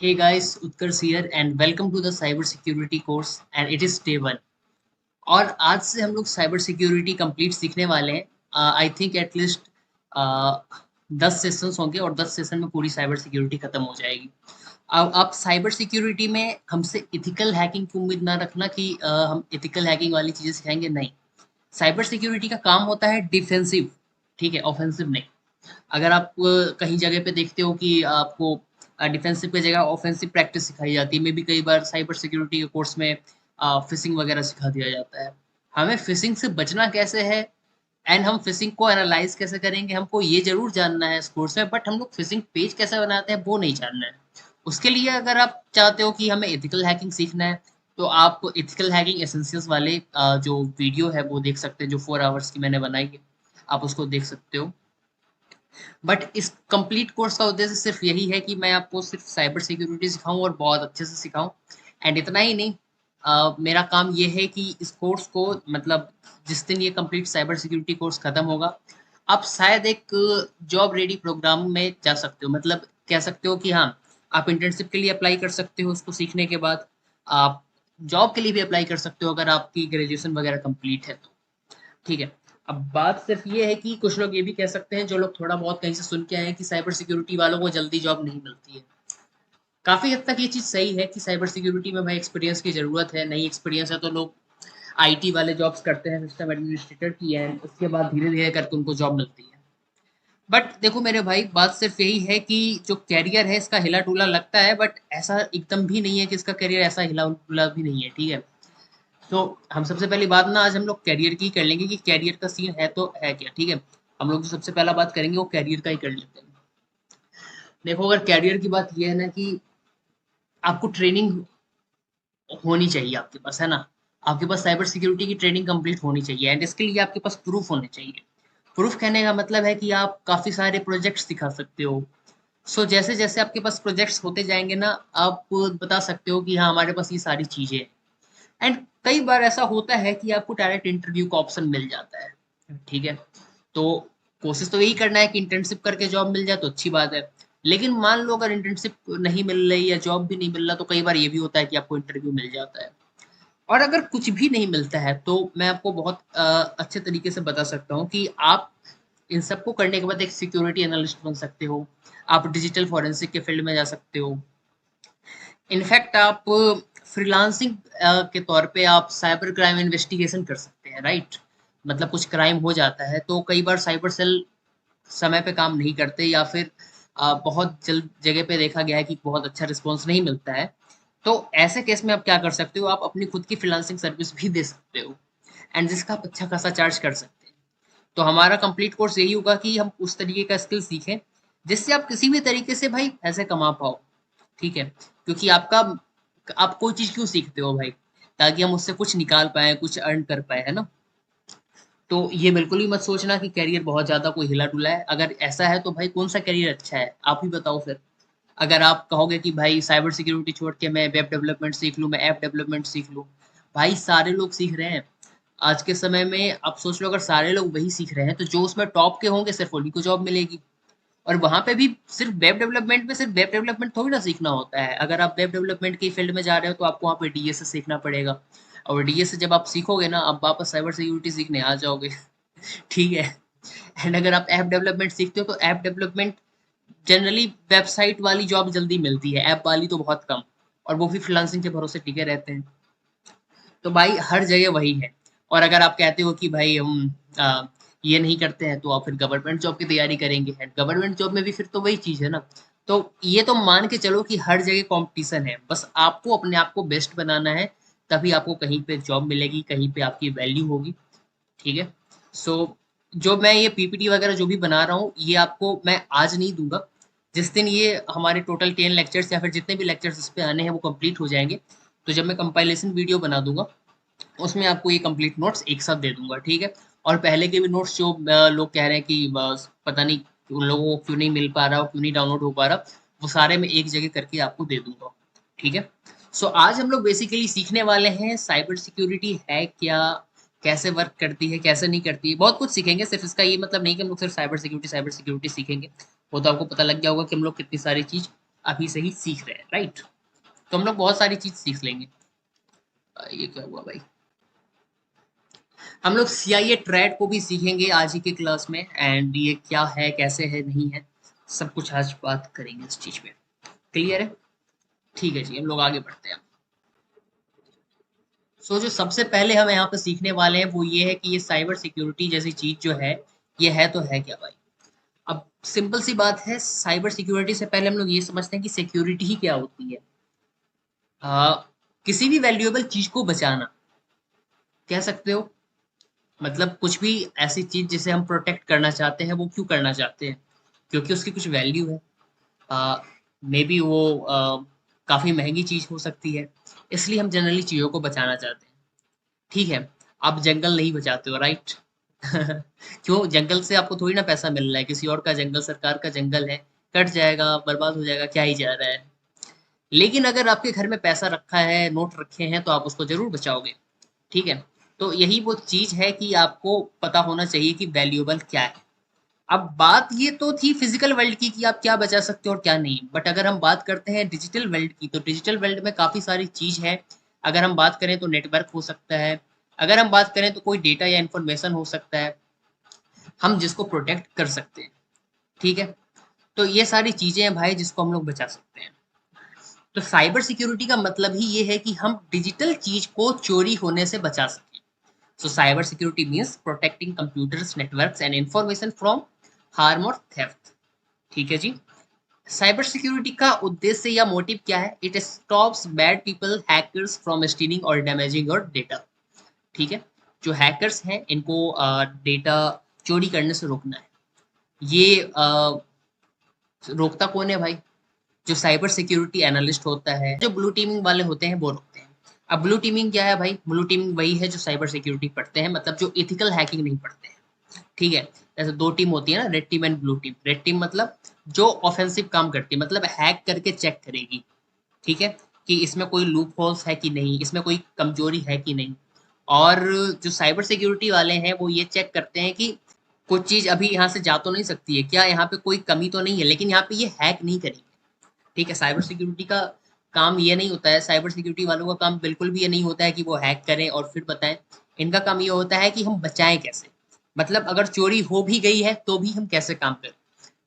Hey guys, Utkarsh here and welcome to the cyber security course and it is day 1 और आज से हम लोग साइबर सिक्योरिटी कंप्लीट सीखने वाले हैं। आई थिंक एटलीस्ट 10 सेशंस होंगे और 10 सेशन में पूरी साइबर सिक्योरिटी खत्म हो जाएगी। अब आप साइबर सिक्योरिटी में हमसे इथिकल हैकिंग की उम्मीद ना रखना कि हम इथिकल हैकिंग वाली चीजें सिखाएंगे, नहीं। साइबर सिक्योरिटी का काम होता है डिफेंसिव, ठीक है, ऑफेंसिव नहीं। अगर आप कहीं जगह पे देखते हो कि आपको डिफेंसिव की जगह ऑफेंसिव प्रैक्टिस सिखाई जाती है, मे बी कई बार साइबर सिक्योरिटी के कोर्स में फिशिंग वगैरह सिखा दिया जाता है। हमें फिशिंग से बचना कैसे है एंड हम फिशिंग को एनालाइज कैसे करेंगे, हमको ये जरूर जानना है इस कोर्स में, बट हम लोग फिशिंग पेज कैसे बनाते हैं वो नहीं जानना है। उसके लिए अगर आप चाहते हो कि हमें एथिकल हैकिंग सीखना है, तो आप एथिकल हैकिंग एसेंशियल्स वाले जो वीडियो है वो देख सकते हैं, जो 4 आवर्स की मैंने बनाई है, आप उसको देख सकते हो। बट इस कंप्लीट कोर्स का उद्देश्य सिर्फ यही है कि मैं आपको सिर्फ साइबर सिक्योरिटी सिखाऊं और बहुत अच्छे से सिखाऊं। एंड इतना ही नहीं, मेरा काम ये है कि इस कोर्स को, मतलब जिस दिन ये कंप्लीट साइबर सिक्योरिटी कोर्स खत्म होगा, आप शायद एक जॉब रेडी प्रोग्राम में जा सकते हो। मतलब कह सकते हो कि हाँ, आप इंटर्नशिप के लिए अप्लाई कर सकते हो उसको सीखने के बाद। आप जॉब के लिए भी अप्लाई कर सकते हो अगर आपकी ग्रेजुएशन वगैरह कंप्लीट है तो। ठीक है। अब बात सिर्फ ये है कि कुछ लोग ये भी कह सकते हैं, जो लोग थोड़ा बहुत कहीं से सुन के आए हैं, कि साइबर सिक्योरिटी वालों को जल्दी जॉब नहीं मिलती है। काफी हद तक ये चीज सही है कि साइबर सिक्योरिटी में भाई एक्सपीरियंस की जरूरत है। नहीं एक्सपीरियंस है तो लोग आईटी वाले जॉब्स करते हैं, सिस्टम एडमिनिस्ट्रेटर की है, उसके बाद धीरे धीरे करके उनको जॉब मिलती है। बट देखो मेरे भाई, बात सिर्फ यही है कि जो कैरियर है इसका हिला डुला लगता है, बट ऐसा एकदम भी नहीं है कि इसका कैरियर ऐसा हिला डुला भी नहीं है, ठीक है। तो हम सबसे पहली बात ना, आज हम लोग कैरियर की कर लेंगे कि कैरियर का सीन है तो है क्या, ठीक है। हम लोग जो सबसे पहला बात करेंगे वो कैरियर का ही कर लेते हैं। देखो, अगर कैरियर की बात ये है ना कि आपको ट्रेनिंग होनी चाहिए आपके पास, है ना। आपके पास साइबर सिक्योरिटी की ट्रेनिंग कंप्लीट होनी चाहिए एंड इसके लिए आपके पास प्रूफ होने चाहिए। प्रूफ कहने का मतलब है कि आप काफी सारे प्रोजेक्ट्स दिखा सकते हो। सो जैसे जैसे आपके पास प्रोजेक्ट्स होते जाएंगे ना, आप बता सकते हो कि हाँ, हमारे पास ये सारी चीजें हैं। एंड कई बार ऐसा होता है कि आपको डायरेक्ट इंटरव्यू का ऑप्शन मिल जाता है, ठीक है। तो कोशिश तो यही करना है कि इंटर्नशिप करके जॉब मिल जाए तो अच्छी बात है। लेकिन मान लो अगर इंटर्नशिप नहीं मिल रही या जॉब भी नहीं मिल रहा, तो कई बार ये भी होता है कि आपको इंटरव्यू मिल जाता है। और अगर कुछ भी नहीं मिलता है तो मैं आपको बहुत अच्छे तरीके से बता सकता हूँ कि आप इन सबको करने के बाद एक सिक्योरिटी एनालिस्ट बन सकते हो। आप डिजिटल फॉरेंसिक के फील्ड में जा सकते हो। इनफैक्ट आप फ्रीलांसिंग के तौर पे आप साइबर क्राइम इन्वेस्टिगेशन कर सकते हैं, राइट। मतलब कुछ क्राइम हो जाता है तो कई बार साइबर सेल समय पे काम नहीं करते, या फिर बहुत जल्द जगह पे देखा गया है कि बहुत अच्छा रिस्पॉन्स नहीं मिलता है। तो ऐसे केस में आप क्या कर सकते हो, आप अपनी खुद की फ्रीलांसिंग सर्विस भी दे सकते हो एंड जिसका आप अच्छा खासा चार्ज कर सकते हैं। तो हमारा कंप्लीट कोर्स यही होगा कि हम उस तरीके का स्किल सीखें जिससे आप किसी भी तरीके से भाई पैसे कमा पाओ, ठीक है। क्योंकि आपका, आप कोई चीज क्यों सीखते हो भाई, ताकि हम उससे कुछ निकाल पाए, कुछ अर्न कर पाए, है ना। तो ये बिल्कुल ही मत सोचना कि करियर बहुत ज्यादा कोई हिला डुला है। अगर ऐसा है तो भाई कौन सा करियर अच्छा है, आप ही बताओ फिर। अगर आप कहोगे कि भाई साइबर सिक्योरिटी छोड़ के मैं वेब डेवलपमेंट सीख लूं, मैं ऐप डेवलपमेंट सीख लूं, भाई सारे लोग सीख रहे हैं। आज के समय में आप सोच लो, अगर सारे लोग वही सीख रहे हैं तो जो उसमें टॉप के होंगे सिर्फ उन्हीं को जॉब मिलेगी। और वहां पे भी सिर्फ वेब डेवलपमेंट में सिर्फ वेब डेवलपमेंट थोड़ी ना सीखना होता है। अगर आप वेब डेवलपमेंट की फील्ड में जा रहे हो तो आपको वहाँ पे डीएस सीखना पड़ेगा। और डीएस जब आप सीखोगे ना, आप वापस साइबर सिक्योरिटी सीखने आ जाओगे। ठीक है। एंड अगर आप ऐप डेवलपमेंट सीखते हो तो ऐप डेवलपमेंट जनरली वेबसाइट वाली जॉब जल्दी मिलती है, ऐप वाली तो बहुत कम। और वो भी फ्रीलांसिंग के भरोसे टिके रहते हैं। तो भाई हर जगह वही है। और अगर आप कहते हो कि भाई हम ये नहीं करते हैं, तो आप फिर गवर्नमेंट जॉब की तैयारी करेंगे, एंड गवर्नमेंट जॉब में भी फिर तो वही चीज है ना। तो ये तो मान के चलो कि हर जगह कंपटीशन है, बस आपको अपने आप को बेस्ट बनाना है। तभी आपको कहीं पे जॉब मिलेगी, कहीं पे आपकी वैल्यू होगी, ठीक है। सो जो मैं ये पीपीटी वगैरह जो भी बना रहा हूँ, ये आपको मैं आज नहीं दूंगा। जिस दिन ये हमारे टोटल 10 लेक्चर्स या फिर जितने भी लेक्चर्स इस पे आने हैं वो कंप्लीट हो जाएंगे, तो जब मैं कंपाइलेशन वीडियो बना दूंगा, उसमें आपको ये कंप्लीट नोट्स एक साथ दे दूंगा, ठीक है। और पहले के भी नोट्स जो लोग कह रहे हैं कि बस पता नहीं उन लोगों को क्यों नहीं मिल पा रहा, क्यों नहीं डाउनलोड हो पा रहा, वो सारे मैं एक जगह करके आपको दे दूंगा, ठीक है। सो आज हम लोग बेसिकली सीखने वाले हैं साइबर सिक्योरिटी है क्या, कैसे वर्क करती है, कैसे नहीं करती है, बहुत कुछ सीखेंगे। सिर्फ इसका ये मतलब नहीं कि हम लोग सिर्फ साइबर सिक्योरिटी सीखेंगे। वो तो आपको पता लग गया होगा कि हम लोग कितनी सारी चीज अभी से ही सीख रहे हैं, राइट? तो हम लोग बहुत सारी चीज सीख लेंगे। ये क्या हुआ भाई? हम लोग CIA ट्रैड को भी सीखेंगे आज ही के क्लास में, एंड ये क्या है, कैसे है, नहीं है, सब कुछ आज बात करेंगे इस चीज पे। क्लियर है? ठीक है जी, हम लोग आगे बढ़ते हैं। जो सबसे पहले हम यहाँ पे सीखने वाले हैं वो ये है कि ये साइबर सिक्योरिटी जैसी चीज जो है, ये है तो है क्या भाई? अब सिंपल सी बात है, साइबर सिक्योरिटी से पहले हम लोग ये समझते हैं कि सिक्योरिटी ही क्या होती है। आ, किसी भी वैल्यूएबल चीज को बचाना, कह सकते हो। मतलब कुछ भी ऐसी चीज जिसे हम प्रोटेक्ट करना चाहते हैं, वो क्यों करना चाहते हैं? क्योंकि उसकी कुछ वैल्यू है। मे बी वो काफी महंगी चीज हो सकती है, इसलिए हम जनरली चीजों को बचाना चाहते हैं। ठीक है। आप जंगल नहीं बचाते हो, राइट? क्यों? जंगल से आपको थोड़ी ना पैसा मिल रहा है, किसी और का जंगल, सरकार का जंगल है, कट जाएगा, बर्बाद हो जाएगा, क्या ही जा रहा है। लेकिन अगर आपके घर में पैसा रखा है, नोट रखे हैं, तो आप उसको जरूर बचाओगे। ठीक है। तो यही वो चीज है कि आपको पता होना चाहिए कि वैल्यूएबल क्या है। अब बात ये तो थी फिजिकल वर्ल्ड की कि आप क्या बचा सकते हो और क्या नहीं, बट अगर हम बात करते हैं डिजिटल वर्ल्ड की, तो डिजिटल वर्ल्ड में काफी सारी चीज है। अगर हम बात करें तो नेटवर्क हो सकता है, अगर हम बात करें तो कोई डेटा या इंफॉर्मेशन हो सकता है, हम जिसको प्रोटेक्ट कर सकते हैं। ठीक है। तो ये सारी चीजें हैं भाई जिसको हम लोग बचा सकते हैं। तो साइबर सिक्योरिटी का मतलब ही ये है कि हम डिजिटल चीज को चोरी होने से बचा सकें। सो cyber security means protecting computers, networks and information from harm और थेफ्ट। ठीक है जी। साइबर सिक्योरिटी का उद्देश्य या मोटिव क्या है? It stops bad people, hackers from stealing और डैमेजिंग योर डेटा। ठीक है। जो हैकर्स हैं इनको डेटा चोरी करने से रोकना है। ये रोकता कौन है भाई? जो साइबर सिक्योरिटी एनालिस्ट होता है, जो ब्लू टीमिंग वाले होते हैं, वो रोकते हैं। अब ब्लू टीमिंग क्या है भाई? ब्लू टीमिंग वही है जो साइबर सिक्योरिटी पढ़ते हैं, मतलब जो इथिकल हैकिंग नहीं पढ़ते हैं। ठीक है। जैसे दो टीम होती है ना, red team and blue team. Red team मतलब जो ऑफेंसिव काम करती है, मतलब हैक करके चेक करेगी, ठीक है, कि इसमें कोई लूप होल्स है कि नहीं, इसमें कोई कमजोरी है कि नहीं। और जो साइबर सिक्योरिटी वाले हैं वो ये चेक करते हैं कि कुछ चीज अभी यहाँ से जा तो नहीं सकती है क्या, यहाँ पे कोई कमी तो नहीं है, लेकिन यहाँ पे ये हैक नहीं करेगी। ठीक है। साइबर सिक्योरिटी का काम ये नहीं होता है, साइबर सिक्योरिटी वालों का काम बिल्कुल भी ये नहीं होता है कि वो हैक करें और फिर बताएं। इनका काम ये होता है कि हम बचाएं कैसे, मतलब अगर चोरी हो भी गई है तो भी हम कैसे काम करें।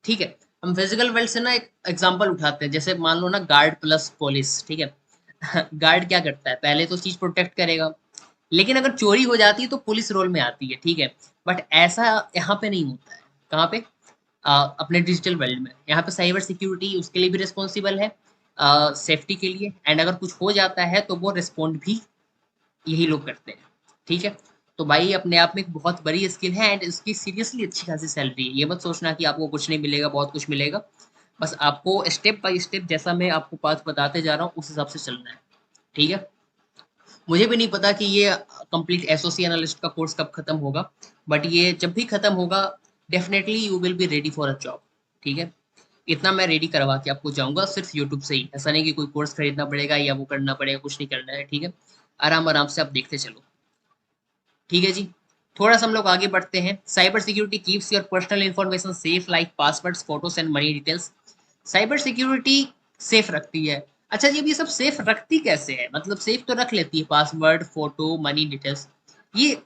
ठीक है। हम फिजिकल वर्ल्ड से ना एक एग्जांपल उठाते हैं, जैसे मान लो ना गार्ड प्लस पुलिस। ठीक है। गार्ड क्या करता है? पहले तो चीज प्रोटेक्ट करेगा, लेकिन अगर चोरी हो जाती है तो पुलिस रोल में आती है। ठीक है। बट ऐसा यहाँ पे नहीं होता है। कहाँ पे? अपने डिजिटल वर्ल्ड में। यहाँ पे साइबर सिक्योरिटी उसके लिए भी रिस्पॉन्सिबल है, सेफ्टी के लिए, एंड अगर कुछ हो जाता है तो वो रिस्पॉन्ड भी यही लोग करते हैं। ठीक है। तो भाई अपने आप में एक बहुत बड़ी स्किल है, एंड इसकी सीरियसली अच्छी खासी सैलरी है। ये मत सोचना कि आपको कुछ नहीं मिलेगा, बहुत कुछ मिलेगा। बस आपको स्टेप बाय स्टेप, जैसा मैं आपको पाथ बताते जा रहा हूँ, उस हिसाब से चलना है। ठीक है। मुझे भी नहीं पता कि ये कंप्लीट एसोसी एनालिस्ट का कोर्स कब खत्म होगा, बट ये जब भी खत्म होगा, definitely you will be ready for a job. ठीक है। इतना मैं रेडी करवा के आपको जाऊंगा, सिर्फ यूट्यूब से ही। ऐसा नहीं कि कोई कोर्स खरीदना पड़ेगा या वो करना पड़ेगा, कुछ नहीं करना है। ठीक है। आराम आराम से आप देखते चलो। ठीक है जी। थोड़ा सा हम लोग आगे बढ़ते हैं। Cyber security keeps your personal information safe, like passwords, photos and money details. Cyber security safe रखती है। अच्छा जी, अब ये सब सेफ रखती कैसे है? मतलब सेफ तो रख लेती है, पासवर्ड, फोटो, मनी डिटेल्स, ये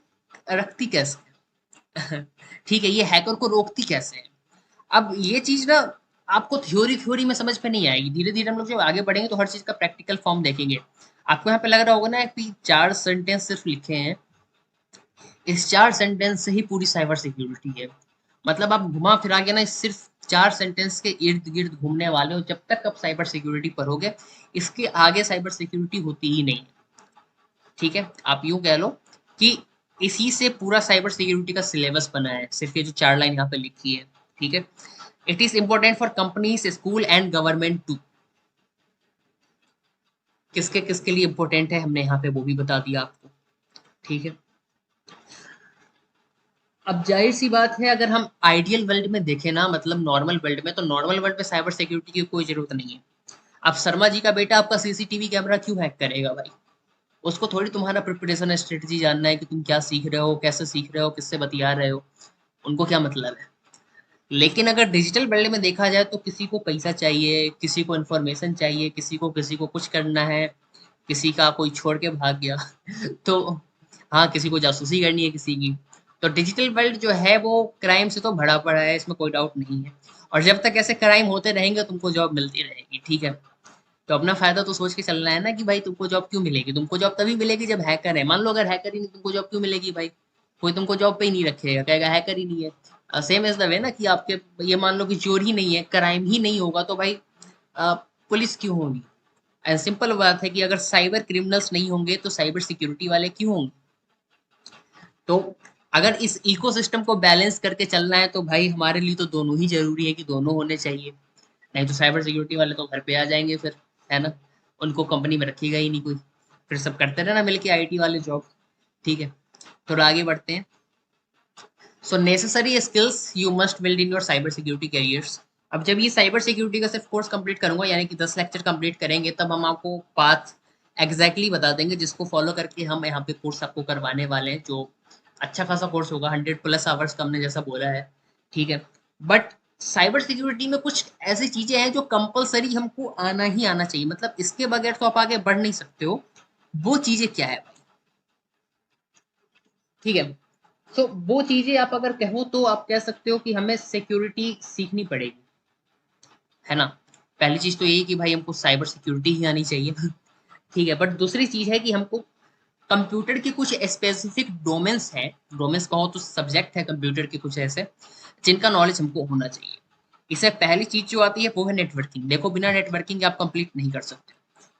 रखती कैसे है? ठीक है। ये हैकर को रोकती कैसे है? अब ये चीज ना आपको थ्योरी थ्योरी में समझ में नहीं आएगी, धीरे धीरे हम लोग जब आगे बढ़ेंगे तो हर चीज का प्रैक्टिकल फॉर्म देखेंगे। आपको यहाँ पे लग रहा होगा ना कि 4 सेंटेंस सिर्फ लिखे हैं, इस 4 सेंटेंस से ही पूरी साइबर सिक्योरिटी है। मतलब आप घुमा फिरा के ना सिर्फ 4 सेंटेंस के इर्द गिर्द घूमने वाले हो जब तक आप साइबर सिक्योरिटी पढ़ोगे। इसके आगे साइबर सिक्योरिटी होती ही नहीं। ठीक है। आप यूं कह लो कि इसी से पूरा साइबर सिक्योरिटी का सिलेबस बना है, सिर्फ ये जो 4 लाइन यहाँ पे लिखी है। ठीक है। It is important for companies, school and government too. किसके किसके लिए इंपॉर्टेंट है हमने यहाँ पे वो भी बता दिया आपको। ठीक है। अब जाहिर सी बात है, अगर हम आइडियल वर्ल्ड में देखें ना, मतलब नॉर्मल वर्ल्ड में, तो नॉर्मल वर्ल्ड में साइबर सिक्योरिटी की कोई जरूरत नहीं है। अब शर्मा जी का बेटा आपका CCTV कैमरा क्यों हैक करेगा भाई? उसको थोड़ी तुम्हारा प्रिपरेशन स्ट्रेटजी जानना है कि तुम क्या सीख रहे हो, कैसे सीख रहे हो, किससे बतिया रहे हो। उनको क्या मतलब है? लेकिन अगर डिजिटल वर्ल्ड में देखा जाए तो किसी को पैसा चाहिए, किसी को इन्फॉर्मेशन चाहिए, किसी को कुछ करना है, किसी का कोई छोड़ के भाग गया तो हाँ, किसी को जासूसी करनी है किसी की। तो डिजिटल वर्ल्ड जो है वो क्राइम से तो भरा पड़ा है, इसमें कोई डाउट नहीं है। और जब तक ऐसे क्राइम होते रहेंगे तुमको जॉब मिलती रहेगी, ठीक है। तो अपना फायदा तो सोच के चलना है ना कि भाई तुमको जॉब क्यों मिलेगी, तुमको जॉब तभी मिलेगी जब हैकर है। मान लो अगर हैकर ही नहीं, तुमको जॉब क्यों मिलेगी भाई? कोई तुमको जॉब पे ही नहीं रखेगा, कहेगा हैकर ही नहीं है। सेम एज द वे ना कि आपके, ये मान लो कि चोर ही नहीं है, क्राइम ही नहीं होगा, तो भाई अ, पुलिस क्यों होगी? एंड सिंपल बात है कि अगर साइबर क्रिमिनल्स नहीं होंगे तो साइबर सिक्योरिटी वाले क्यों होंगे? तो अगर इस इकोसिस्टम को बैलेंस करके चलना है तो भाई हमारे लिए तो दोनों ही जरूरी है कि दोनों होने चाहिए। नहीं तो साइबर सिक्योरिटी वाले तो घर पे आ जाएंगे फिर, है ना? उनको कंपनी में रखेगा ही नहीं कोई, फिर सब करते रहना मिलके आईटी वाले जॉब। ठीक है, थोड़ा आगे बढ़ते हैं। सो necessary skills you must build in your cyber security carriers. अब जब ये साइबर सिक्योरिटी का सिर्फ कोर्स कंप्लीट करूंगा, यानी कि 10 लेक्चर कंप्लीट करेंगे, तब हम आपको पाथ एग्जैक्टली बता देंगे जिसको फॉलो करके हम यहाँ पे कोर्स आपको करवाने वाले हैं, जो अच्छा खासा कोर्स होगा, 100+ आवर्स का हमने जैसा बोला है। ठीक है, बट साइबर सिक्योरिटी में कुछ ऐसी चीजें हैं जो कंपलसरी हमको आना ही आना चाहिए, मतलब इसके बगैर तो आप आगे बढ़ नहीं सकते हो। वो चीजें क्या है? ठीक है, तो वो चीजें आप अगर कहो तो आप कह सकते हो कि हमें सिक्योरिटी सीखनी पड़ेगी, है ना? पहली चीज तो यही कि भाई हमको साइबर सिक्योरिटी ही आनी चाहिए ठीक है, बट दूसरी चीज है कि हमको कंप्यूटर के कुछ स्पेसिफिक डोमेन्स हैं, डोमेन्स कहो तो सब्जेक्ट है कंप्यूटर के कुछ ऐसे, जिनका नॉलेज हमको होना चाहिए। इससे पहली चीज जो आती है वो है नेटवर्किंग। देखो, बिना नेटवर्किंग आप कंप्लीट नहीं कर सकते।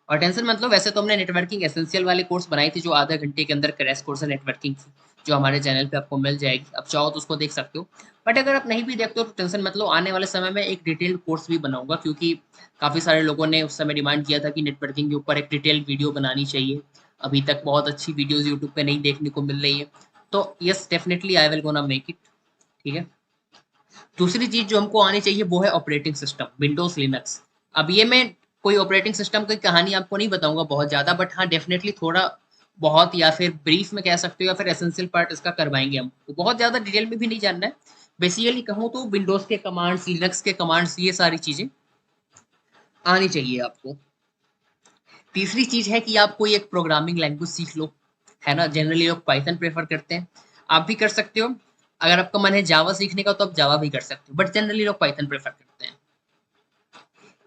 और टेंशन मतलब, वैसे तो हमने नेटवर्किंग एसेंशियल वाले कोर्स बनाई थी जो आधा घंटे के अंदर क्रैश कोर्स है नेटवर्किंग की, जो हमारे चैनल पे आपको मिल जाएगी, आप चाहो तो उसको देख सकते हो। बट अगर आप नहीं भी देखते हो तो टेंशन मतलब, आने वाले समय में एक डिटेल्ड कोर्स भी बनाऊंगा, क्योंकि काफ़ी सारे लोगों ने उस समय डिमांड किया था कि नेटवर्किंग के ऊपर एक डिटेल वीडियो बनानी चाहिए। अभी तक बहुत अच्छी वीडियोज यूट्यूब पे नहीं देखने को मिल रही है। तो yes, definitely I will gonna make it. ठीक है, दूसरी चीज जो हमको आनी चाहिए वो है ऑपरेटिंग सिस्टम, विंडोज लिनक्स। अब ये मैं कोई ऑपरेटिंग सिस्टम की कहानी आपको नहीं बताऊंगा बहुत ज्यादा, बट हाँ डेफिनेटली थोड़ा बहुत, या फिर ब्रीफ में कह सकते हो, या फिर एसेंशियल पार्ट इसका करवाएंगे हम, तो बहुत ज्यादा डिटेल में भी नहीं जानना है। बेसिकली कहूँ तो विंडोज के कमांड्स, लिनक्स के कमांड्स, ये सारी चीजें आनी चाहिए आपको। तीसरी चीज है कि आप कोई एक प्रोग्रामिंग लैंग्वेज सीख लो, है ना? जनरली लोग पाइथन प्रेफर करते हैं, आप भी कर सकते हो। अगर आपका मन है जावा सीखने का तो आप जावा भी कर सकते हो, बट जनरली लोग पाइथन प्रेफर करते हैं।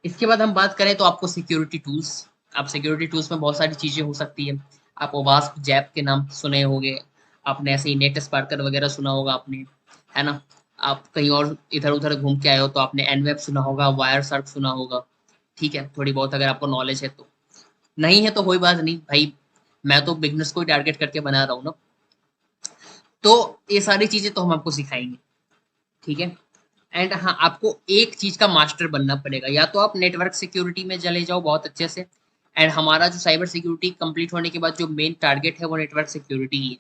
इसके बाद हम बात करें तो आपको सिक्योरिटी टूल्स, आप सिक्योरिटी टूल्स में बहुत सारी चीजें हो सकती है। आप ओवास्प जैप के नाम सुने होंगे, आपने ऐसे ही नेट स्पार्कर वगैरह सुना होगा आपने, है ना? आप कहीं और इधर उधर घूम के आए हो तो आपने एनवेब सुना होगा, वायर सर्फ सुना होगा। ठीक है, थोड़ी बहुत अगर आपको नॉलेज है तो। नहीं है तो कोई बात नहीं भाई, मैं तो बिजनेस को ही टारगेट करके बना रहा हूँ ना। तो ये सारी चीजें तो हम आपको सिखाएंगे। ठीक है, एंड हाँ, आपको एक चीज का मास्टर बनना पड़ेगा, या तो आप नेटवर्क सिक्योरिटी में चले जाओ बहुत अच्छे से, एंड हमारा जो साइबर सिक्योरिटी कंप्लीट होने के बाद जो मेन टारगेट है वो नेटवर्क सिक्योरिटी ही है।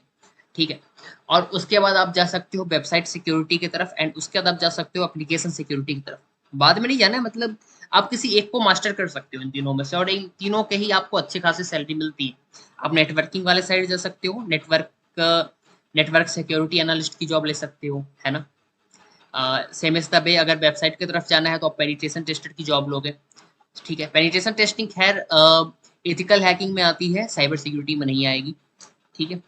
ठीक है, और उसके बाद आप जा सकते हो वेबसाइट सिक्योरिटी की तरफ, एंड उसके बाद आप जा सकते हो एप्लीकेशन सिक्योरिटी की तरफ। बाद में नहीं जाना है, मतलब आप किसी एक को मास्टर कर सकते हो इन तीनों में से, और इन तीनों के ही आपको अच्छी खासी सैलरी मिलती है। आप नेटवर्किंग वाले साइड जा सकते हो, नेटवर्क सिक्योरिटी एनालिस्ट की जॉब ले सकते हो, है ना? सेम इज द वे, अगर वेबसाइट की तरफ जाना है तो आप पेनिट्रेशन टेस्टर की जॉब लोगे। ठीक है, पेनिट्रेशन टेस्टिंग खैर एथिकल हैकिंग में आती है, साइबर सिक्योरिटी में नहीं आएगी। ठीक है,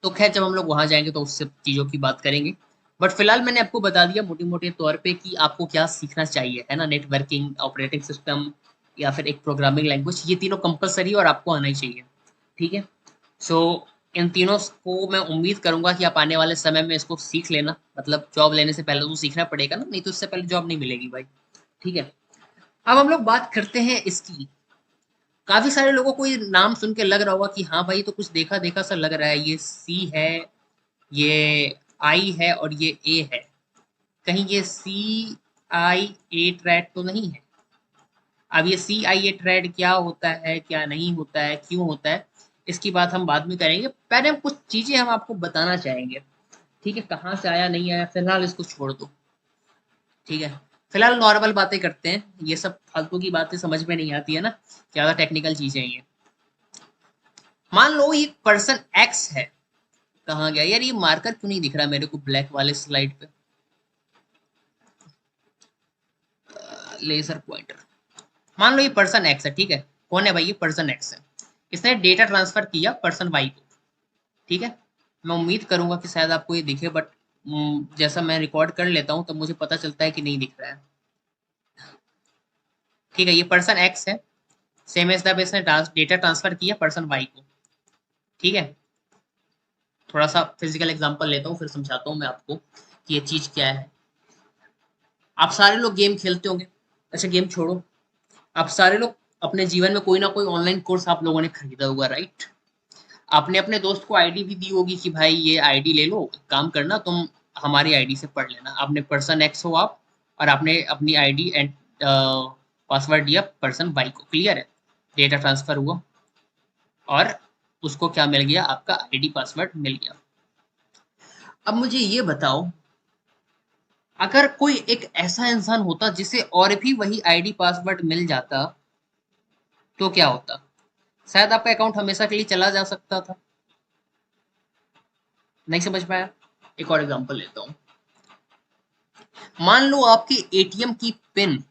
तो खैर जब हम लोग वहां जाएंगे तो उससे चीजों की बात करेंगे। बट फिलहाल मैंने आपको बता दिया मोटे मोटे तौर पे कि आपको क्या सीखना चाहिए, है ना? नेटवर्किंग, ऑपरेटिंग सिस्टम, या फिर एक प्रोग्रामिंग लैंग्वेज, ये तीनों कंपलसरी और आपको आना ही चाहिए। ठीक है, सो इन तीनों को मैं उम्मीद करूंगा कि आप आने वाले समय में इसको सीख लेना, मतलब जॉब लेने से पहले तो सीखना पड़ेगा ना, नहीं तो इससे पहले जॉब नहीं मिलेगी भाई। ठीक है, अब हम लोग बात करते हैं इसकी। काफी सारे लोगों को ये नाम सुन के लग रहा होगा कि हाँ भाई, तो कुछ देखा देखा सा लग रहा है, ये सी है, ये आई है और ये ए है, कहीं ये सी आई ए ट्रैड तो नहीं है? अब ये सी आई ए ट्रेड क्या होता है, क्या नहीं होता है, क्यों होता है, इसकी बात हम बाद में करेंगे। पहले हम कुछ चीजें हम आपको बताना चाहेंगे। ठीक है, कहाँ से आया नहीं आया फिलहाल इसको छोड़ दो। ठीक है, फिलहाल नॉर्मल बातें करते हैं, ये सब फालतू की बातें समझ में नहीं आती है ना, ज्यादा टेक्निकल चीजें हैं ये। मान लो ये पर्सन एक्स है, कहाँ गया यार? ये मार्कर क्यों नहीं दिख रहा मेरे को ब्लैक वाले स्लाइड पे? Laser pointer. मान लो ये पर्सन एक्स है, ठीक है, कौन है भाई, ये पर्सन एक्स है, इसने डेटा ट्रांसफर किया पर्सन वाई को, ठीक है। मैं उम्मीद करूंगा कि शायद आपको ये दिखे, बट जैसा मैं रिकॉर्ड कर लेता हूँ तब मुझे पता चलता है कि नहीं दिख रहा है, ठीक है। ये पर्सन एक्स है, सेम एज द इसने डेटा ट्रांसफर किया पर्सन वाई को, ठीक है। थोड़ा सा फिजिकल एग्जांपल लेता हूँ फिर समझाता हूँ मैं आपको कि ये चीज क्या है। आप सारे लोग गेम खेलते होंगे, अच्छा गेम छोड़ो, आप सारे लोग अपने जीवन में कोई ना कोई ऑनलाइन कोर्स आप लोगों ने खरीदा होगा, राइट। आपने अपने दोस्त को आईडी भी दी होगी कि भाई ये आईडी ले लो, काम करना तुम हमारी आईडी से पढ़ लेना। आपने पर्सन एक्स हो आप, और आपने अपनी आईडी एंड पासवर्ड दिया पर्सन वाई को, क्लियर है, डेटा ट्रांसफर हुआ और उसको क्या मिल गया, आपका आईडी पासवर्ड मिल गया। अब मुझे ये बताओ, अगर कोई एक ऐसा इंसान होता जिसे और भी वही आईडी पासवर्ड मिल जाता तो क्या होता, शायद आपका अकाउंट हमेशा के लिए चला जा सकता था। नहीं समझ पाया, एक और एग्जांपल लेता हूँ। मान लो आपकी एटीएम की पिन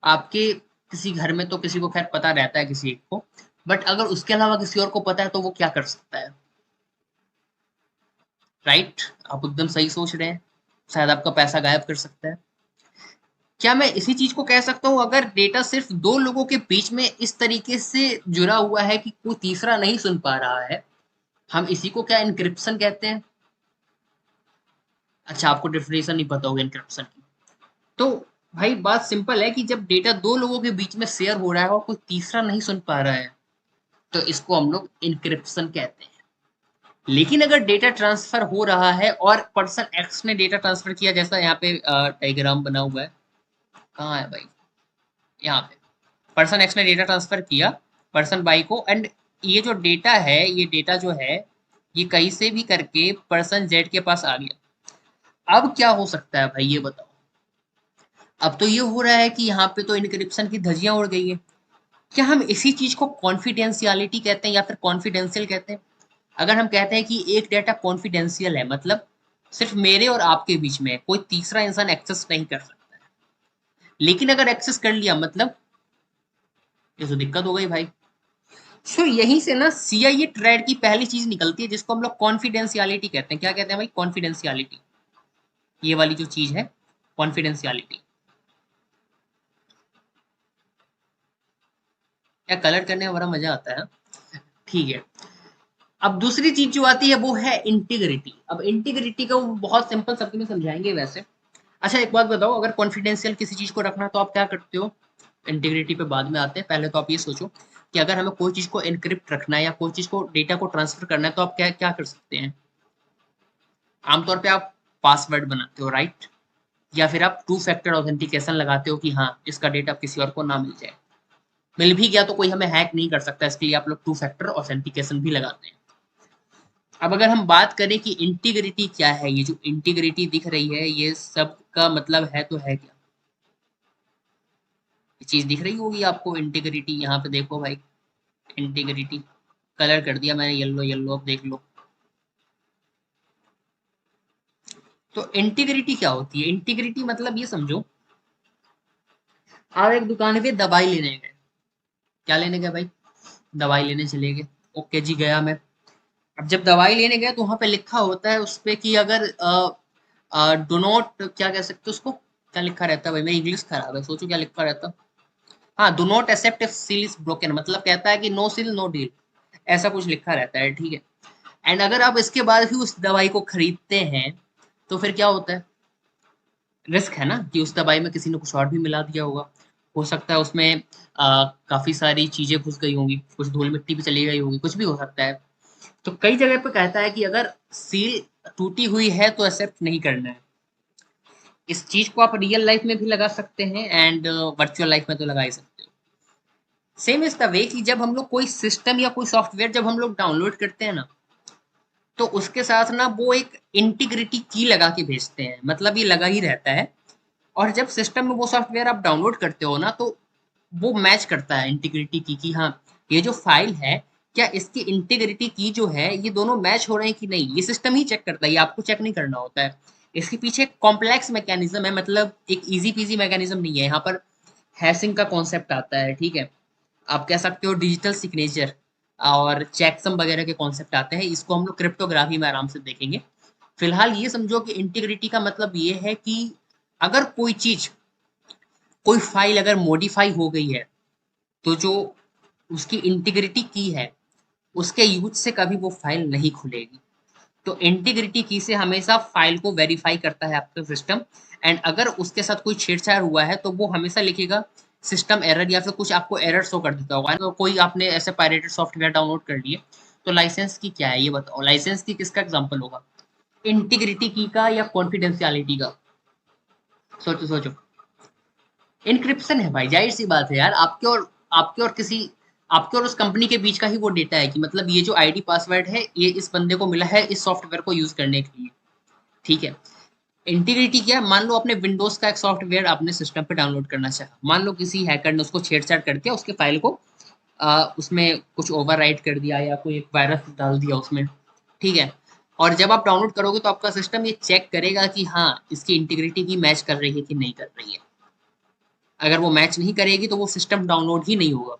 आपके किसी घर में, तो किसी को खैर पता रहता है किसी एक को, बट अगर उसके अलावा किसी और को पता है तो वो क्या कर सकता है, राइट। आप एकदम सही सोच रहे हैं, शायद आपका पैसा गायब कर सकता है। क्या मैं इसी चीज को कह सकता हूँ, अगर डेटा सिर्फ दो लोगों के बीच में इस तरीके से जुड़ा हुआ है कि कोई तीसरा नहीं सुन पा रहा है, हम इसी को क्या इनक्रिप्शन कहते हैं। अच्छा, आपको डेफिनेशन नहीं पता होगा इनक्रिप्शन की, तो भाई बात सिंपल है कि जब डेटा दो लोगों के बीच में शेयर हो रहा है और कोई तीसरा नहीं सुन पा रहा है तो इसको हम लोग इनक्रिप्शन कहते हैं। लेकिन अगर डेटा ट्रांसफर हो रहा है और पर्सन एक्स ने डेटा ट्रांसफर किया, जैसा यहाँ पे डायग्राम बना हुआ है, कहाँ है भाई, यहाँ पे पर्सन एक्स ने डेटा ट्रांसफर किया पर्सन वाई को, एंड ये जो डेटा है, ये डेटा जो है ये कहीं से भी करके पर्सन जेड के पास आ गया। अब क्या हो सकता है भाई, ये बताओ। अब तो ये हो रहा है कि यहाँ पे तो इनक्रिप्शन की धज्जियां उड़ गई है। क्या हम इसी चीज को कॉन्फिडेंशियलिटी कहते हैं या फिर कॉन्फिडेंशियल कहते हैं। अगर हम कहते हैं कि एक डेटा कॉन्फिडेंशियल है, मतलब सिर्फ मेरे और आपके बीच में कोई तीसरा इंसान एक्सेस नहीं कर सकता है, लेकिन अगर एक्सेस कर लिया मतलब ये तो दिक्कत हो गई भाई। सो यहीं से ना सीआईए ट्रेड की पहली चीज निकलती है जिसको हम लोग कॉन्फिडेंशियलिटी कहते हैं। क्या कहते हैं भाई, कॉन्फिडेंशियलिटी, ये वाली जो चीज है कॉन्फिडेंशियलिटी। क्या कलर करने में बड़ा मजा आता है, ठीक है। अब दूसरी चीज जो आती है वो है इंटीग्रिटी। अब इंटीग्रिटी को बहुत सिंपल शब्द में समझाएंगे वैसे। अच्छा एक बात बताओ, अगर कॉन्फिडेंशियल किसी चीज को रखना तो आप क्या करते हो। इंटीग्रिटी पे बाद में आते हैं, पहले तो आप ये सोचो कि अगर हमें कोई चीज को एनक्रिप्ट रखना है या कोई चीज को डेटा को ट्रांसफर करना है तो आप क्या क्या कर सकते हैं। आमतौर पे आप पासवर्ड बनाते हो, राइट, या फिर आप टू फैक्टर ऑथेंटिकेशन लगाते हो कि हाँ इसका डेटा किसी और को ना मिल जाए। मिल भी गया तो कोई हमें हैक नहीं कर सकता, इसके लिए आप लोग टू फैक्टर ऑथेंटिकेशन भी लगाते हैं। अब अगर हम बात करें कि इंटीग्रिटी क्या है, ये जो इंटीग्रिटी दिख रही है ये सब का मतलब है तो है क्या, ये चीज दिख रही होगी आपको इंटीग्रिटी। यहाँ पे देखो भाई, इंटीग्रिटी कलर कर दिया मैंने येलो येलो, अब देख लो। तो इंटीग्रिटी क्या होती है, इंटीग्रिटी मतलब ये समझो, आप एक दुकान पे दवाई लेने गए, क्या लेने गए भाई, दवाई लेने चले गए, ओके जी गया मैं। अब जब दवाई लेने गए तो वहां पे लिखा होता है उस पे कि अगर डो नॉट, क्या कह सकते हो उसको, क्या लिखा रहता है भाई, मेरी इंग्लिश खराब है, सोचो क्या लिखा रहता है। हाँ, do not accept if seal is broken, मतलब कहता है कि नो सील नो डील, ऐसा कुछ लिखा रहता है, ठीक है। एंड अगर आप इसके बाद भी उस दवाई को खरीदते हैं तो फिर क्या होता है, रिस्क है ना कि उस दवाई में किसी ने कुछ और भी मिला दिया होगा। हो सकता है उसमें काफी सारी चीजें घुस गई होंगी, कुछ धूल मिट्टी भी चली गई होगी, कुछ भी हो सकता है। तो कई जगह पे कहता है कि अगर सील टूटी हुई है तो एक्सेप्ट नहीं करना है। इस चीज को आप रियल लाइफ में भी लगा सकते हैं एंड वर्चुअल लाइफ में तो लगा ही सकते हो। सेम इज द वे कि जब हम लोग कोई सिस्टम या कोई सॉफ्टवेयर जब हम लोग डाउनलोड करते हैं ना, तो उसके साथ ना वो एक इंटीग्रिटी की लगा के भेजते हैं, मतलब ये लगा ही रहता है। और जब सिस्टम में वो सॉफ्टवेयर आप डाउनलोड करते हो ना, तो वो मैच करता है इंटीग्रिटी की कि हाँ ये जो फाइल है, क्या इसकी इंटीग्रिटी की जो है ये दोनों मैच हो रहे हैं कि नहीं, ये सिस्टम ही चेक करता है, ये आपको चेक नहीं करना होता है। इसके पीछे एक कॉम्प्लेक्स मैकेनिज्म है, मतलब एक इजी पीजी मैकेनिज्म नहीं है यहाँ पर। हैशिंग का कॉन्सेप्ट आता है, ठीक है। आप कह सकते हो डिजिटल सिग्नेचर और चेकसम वगैरह के कॉन्सेप्ट आते हैं, इसको हम लोग क्रिप्टोग्राफी में आराम से देखेंगे। फिलहाल ये समझो कि इंटीग्रिटी का मतलब ये है कि अगर कोई चीज, कोई फाइल अगर मॉडिफाई हो गई है, तो जो उसकी इंटीग्रिटी की है, उसके यूज से कभी वो फाइल नहीं खुलेगी। तो इंटीग्रिटी की से हमेशा फाइल को वेरीफाई करता है आपका सिस्टम, एंड अगर उसके साथ कोई छेड़छाड़ हुआ है तो वो हमेशा लिखेगा सिस्टम एरर, या फिर कुछ आपको एरर शो कर देता होगा। तो कोई आपने ऐसे पायरेटेड सॉफ्टवेयर डाउनलोड कर लिए, तो लाइसेंस की क्या है ये बताओ, लाइसेंस की किसका एग्जांपल होगा, इंटीग्रिटी की का या कॉन्फिडेंशियलिटी का? सोचो सोचो। इनक्रिप्शन है भाई, जाहिर सी बात है यार, आपके और उस कंपनी के बीच का ही वो डेटा है, कि मतलब ये जो आईडी पासवर्ड है ये इस बंदे को मिला है इस सॉफ्टवेयर को यूज करने के लिए, ठीक है। इंटीग्रिटी क्या है, मान लो आपने विंडोज का एक सॉफ्टवेयर अपने सिस्टम पे डाउनलोड करना चाहा, मान लो किसी हैकर ने उसको छेड़छाड़ करके उसके फाइल को उसमें कुछ ओवरराइट कर दिया या कोई एक वायरस डाल दिया उसमें, ठीक है। और जब आप डाउनलोड करोगे तो आपका सिस्टम ये चेक करेगा कि हाँ इसकी इंटीग्रिटी की मैच कर रही है कि नहीं कर रही है। अगर वो मैच नहीं करेगी तो वो सिस्टम डाउनलोड ही नहीं होगा।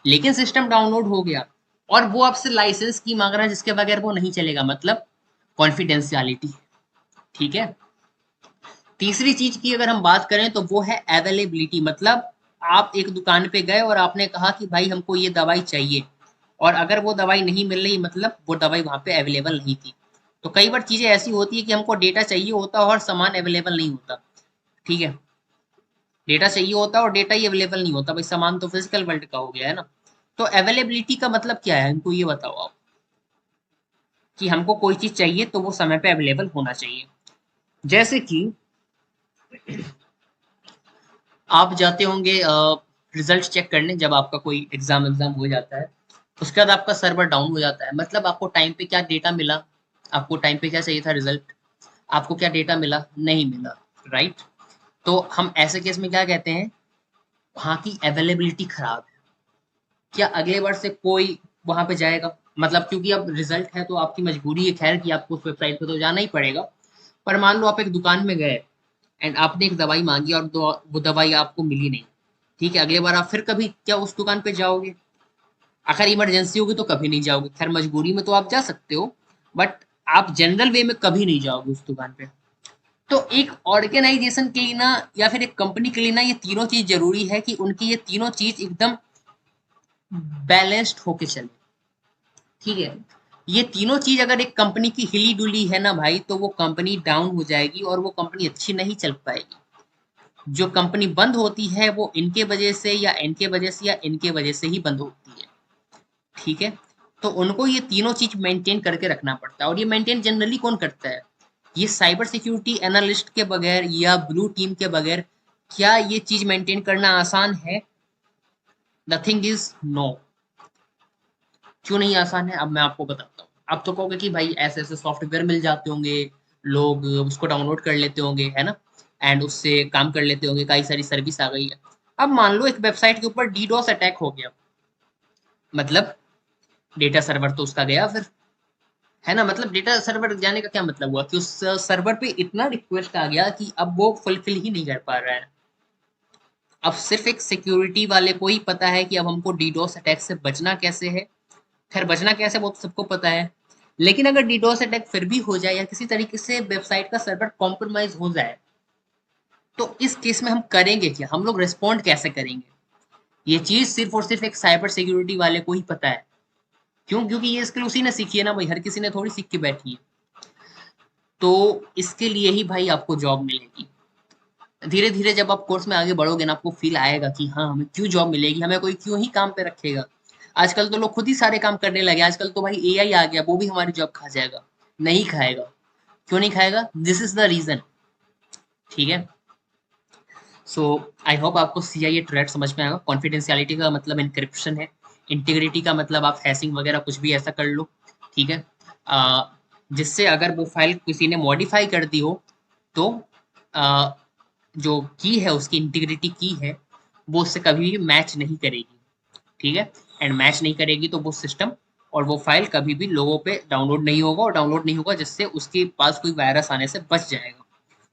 लेकिन सिस्टम डाउनलोड हो गया और वो आपसे लाइसेंस की मांग रहा है जिसके बगैर वो नहीं चलेगा, मतलब कॉन्फिडेंशियलिटी, ठीक है। तीसरी चीज की अगर हम बात करें तो वो है अवेलेबिलिटी, मतलब आप एक दुकान पे गए और आपने कहा कि भाई हमको ये दवाई चाहिए, और अगर वो दवाई नहीं मिल रही मतलब वो दवाई वहां पे अवेलेबल नहीं थी। तो कई बार चीजें ऐसी होती है कि हमको डेटा चाहिए होता है और सामान अवेलेबल नहीं होता, ठीक है। डेटा चाहिए होता है और डेटा ही अवेलेबल नहीं होता, भाई सामान तो फिजिकल वर्ल्ड का हो गया है ना। तो अवेलेबिलिटी का मतलब क्या है, हमको ये बताओ आप, कि हमको कोई चीज चाहिए तो वो समय पे अवेलेबल होना चाहिए। जैसे कि आप जाते होंगे रिजल्ट चेक करने, जब आपका कोई एग्जाम एग्जाम हो जाता है, उसके बाद आपका सर्वर डाउन हो जाता है, मतलब आपको टाइम पे क्या डेटा मिला, आपको टाइम पे क्या चाहिए था रिजल्ट, आपको क्या डेटा मिला, नहीं मिला, राइट। तो हम ऐसे केस में क्या कहते हैं, वहाँ की अवेलेबिलिटी खराब है। क्या अगले बार से कोई वहां पे जाएगा, मतलब क्योंकि अब रिजल्ट है तो आपकी मजबूरी है खैर कि आपको उस वेबसाइट पे तो जाना ही पड़ेगा। पर मान लो आप एक दुकान में गए एंड आपने एक दवाई मांगी और वो दवाई आपको मिली नहीं, ठीक है। अगले बार आप फिर कभी क्या उस दुकान पे जाओगे? अगर इमरजेंसी होगी तो कभी नहीं जाओगे, खैर मजबूरी में तो आप जा सकते हो, बट आप जनरल वे में कभी नहीं जाओगे उस दुकान पे। तो एक ऑर्गेनाइजेशन के लिए ना, या फिर एक कंपनी के लिए ना, ये तीनों चीज जरूरी है कि उनकी ये तीनों चीज एकदम बैलेंस्ड होके चले, ठीक है। ये तीनों चीज अगर एक कंपनी की हिली डुली है ना भाई, तो वो कंपनी डाउन हो जाएगी और वो कंपनी अच्छी नहीं चल पाएगी। जो कंपनी बंद होती है वो इनके वजह से या इनके वजह से या इनके वजह से ही बंद होती है, ठीक है। तो उनको ये तीनों चीज मेंटेन करके रखना पड़ता है, और ये मेंटेन जनरली कौन करता है, ये साइबर सिक्योरिटी एनालिस्ट के बगैर या ब्लू टीम के बगैर क्या ये चीज मेंटेन करना आसान है? The thing is no. क्यों नहीं आसान है, अब मैं आपको बताता हूँ। आप तो कहोगे कि भाई ऐसे ऐसे सॉफ्टवेयर मिल जाते होंगे, लोग उसको डाउनलोड कर लेते होंगे, है ना, एंड उससे काम कर लेते होंगे, कई सारी सर्विस आ गई है। अब मान लो एक वेबसाइट के ऊपर डीडोस अटैक हो गया, मतलब डेटा सर्वर तो उसका गया फिर, है ना। मतलब डेटा सर्वर जाने का क्या मतलब हुआ कि उस सर्वर पे इतना रिक्वेस्ट आ गया कि अब वो फुलफिल ही नहीं कर पा रहा है। अब सिर्फ एक सिक्योरिटी वाले को ही पता है कि अब हमको डीडोस अटैक से बचना कैसे है। खैर बचना कैसे वो तो सबको पता है, लेकिन अगर डीडोस अटैक फिर भी हो जाए या किसी तरीके से वेबसाइट का सर्वर कॉम्प्रोमाइज हो जाए, तो इस केस में हम करेंगे क्या, हम लोग रिस्पॉन्ड कैसे करेंगे? ये चीज सिर्फ और सिर्फ एक साइबर सिक्योरिटी वाले को ही पता है। क्यों? क्योंकि ये स्किल उसी ने सीखी है ना भाई, हर किसी ने थोड़ी सीख के बैठी है। तो इसके लिए ही भाई आपको जॉब मिलेगी। धीरे धीरे जब आप कोर्स में आगे बढ़ोगे ना, आपको फील आएगा कि हाँ हमें क्यों जॉब मिलेगी, हमें कोई क्यों ही काम पे रखेगा। आजकल तो लोग खुद ही सारे काम करने लगे, आजकल तो भाई एआई आ गया, वो भी हमारी जॉब खा जाएगा। नहीं खाएगा। क्यों नहीं खाएगा? दिस इज द रीजन, ठीक है। सो आई होप आपको सीआईए थ्रेड समझ में आएगा। कॉन्फिडेंशियलिटी का मतलब इंक्रिप्शन है, इंटीग्रिटी का मतलब आप हैशिंग वगैरह कुछ भी ऐसा कर लो, ठीक है। आ, जिससे अगर वो फाइल किसी ने मॉडिफाई कर दी हो तो आ, जो की है उसकी इंटीग्रिटी की है, वो उससे कभी भी मैच नहीं करेगी, ठीक है। एंड मैच नहीं करेगी तो वो सिस्टम और वो फाइल कभी भी लोगों पे डाउनलोड नहीं होगा, और डाउनलोड नहीं होगा जिससे उसके पास कोई वायरस आने से बच जाएगा।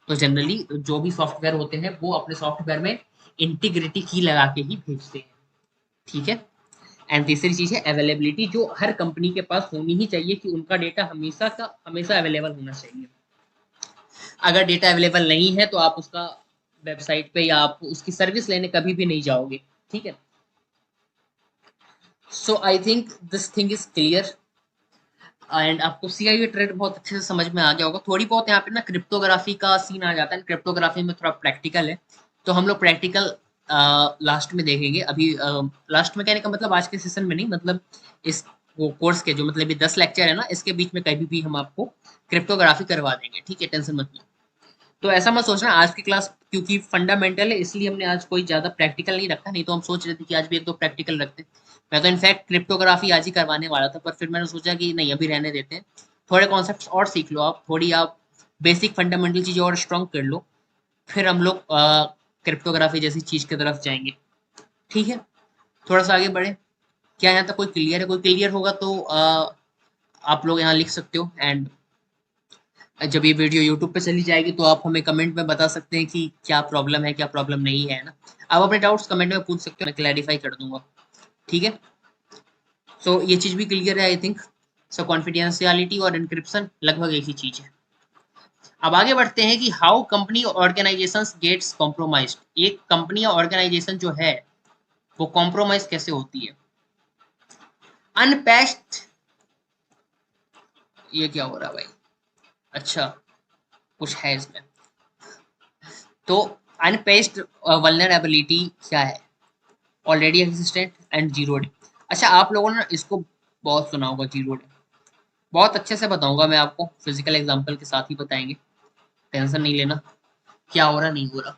तो जनरली जो भी सॉफ्टवेयर होते हैं वो अपने सॉफ्टवेयर में इंटीग्रिटी की लगा के ही भेजते हैं, ठीक है। एंड तीसरी चीज है अवेलेबिलिटी, जो हर कंपनी के पास होनी ही चाहिए कि उनका डेटा हमेशा का हमेशा अवेलेबल होना चाहिए। अगर डेटा अवेलेबल नहीं है तो आप उसका वेबसाइट पे या आप उसकी सर्विस लेने कभी भी नहीं जाओगे, ठीक है। So I think this thing is clear and आपको सीआईए ट्रेड बहुत अच्छे से समझ में आ गया होगा। थोड़ी बहुत यहाँ पे ना क्रिप्टोग्राफी का सीन आ जाता है, क्रिप्टोग्राफी में थोड़ा प्रैक्टिकल है, तो हम लोग प्रैक्टिकल लास्ट में देखेंगे। अभी लास्ट में कहने का मतलब आज के सेशन में नहीं, मतलब इस वो कोर्स के जो मतलब ये 10 लेक्चर है ना, इसके बीच में कभी भी हम आपको क्रिप्टोग्राफी करवा देंगे, ठीक है, टेंशन मत लो। तो ऐसा मत सोचना आज की क्लास क्योंकि फंडामेंटल है इसलिए हमने आज कोई ज्यादा प्रैक्टिकल नहीं रखा, नहीं तो हम सोच रहे थे कि आज भी एक दो प्रैक्टिकल रखते। मैं तो इनफैक्ट क्रिप्टोग्राफी आज ही करवाने वाला था, पर फिर मैंने सोचा कि नहीं अभी रहने देते हैं, थोड़े कॉन्सेप्ट्स और सीख लो आप, थोड़ी आप बेसिक फंडामेंटल चीजें और स्ट्रॉन्ग कर लो, फिर हम लोग क्रिप्टोग्राफी जैसी चीज की तरफ जाएंगे, ठीक है। थोड़ा सा आगे बढ़े, क्या यहाँ तक कोई क्लियर है? कोई क्लियर होगा तो आप लोग यहाँ लिख सकते हो, एंड जब ये वीडियो यूट्यूब पे चली जाएगी तो आप हमें कमेंट में बता सकते हैं कि क्या प्रॉब्लम है क्या प्रॉब्लम नहीं है ना। आप अपने डाउट्स कमेंट में पूछ सकते हो, मैं क्लैरिफाई कर दूंगा, ठीक है। सो ये चीज भी क्लियर है आई थिंक। सो कॉन्फिडेंशियलिटी और इंक्रिप्शन लगभग एक ही चीज है। अब आगे बढ़ते हैं कि how company organization gets compromise. एक कंपनी या ऑर्गेनाइजेशन जो है वो कॉम्प्रोमाइज कैसे होती है। अनपैच्ड, ये क्या हो रहा है भाई? अच्छा, कुछ है इसमें। तो अनपैच्ड वल्नरेबिलिटी क्या है? Already existent and zero day. अच्छा, आप लोगों ने इसको बहुत सुना होगा जीरो डे, बहुत अच्छे से बताऊंगा मैं आपको, फिजिकल एग्जांपल के साथ ही बताएंगे, टेंशन नहीं लेना। क्या हो रहा नहीं हो रहा,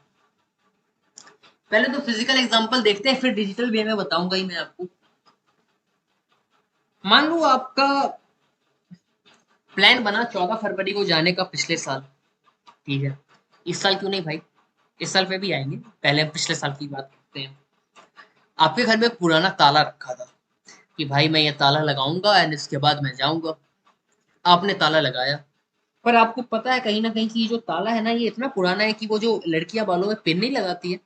पहले तो फिजिकल एग्जांपल देखते हैं फिर डिजिटल वे में बताऊंगा ही मैं आपको। मान लो आपका प्लान बना 14 फरवरी को जाने का पिछले साल, ठीक है। इस साल क्यों नहीं भाई, इस साल पे भी आएंगे, पहले हम पिछले साल की बात करते हैं। आपके घर में एक पुराना ताला रखा था कि भाई मैं ये ताला लगाऊंगा एंड इसके बाद मैं जाऊंगा। आपने ताला लगाया, पर आपको पता है कहीं ना कहीं कि ये जो ताला है ना ये इतना पुराना है कि वो जो लड़कियां बालों में पिन नहीं लगाती है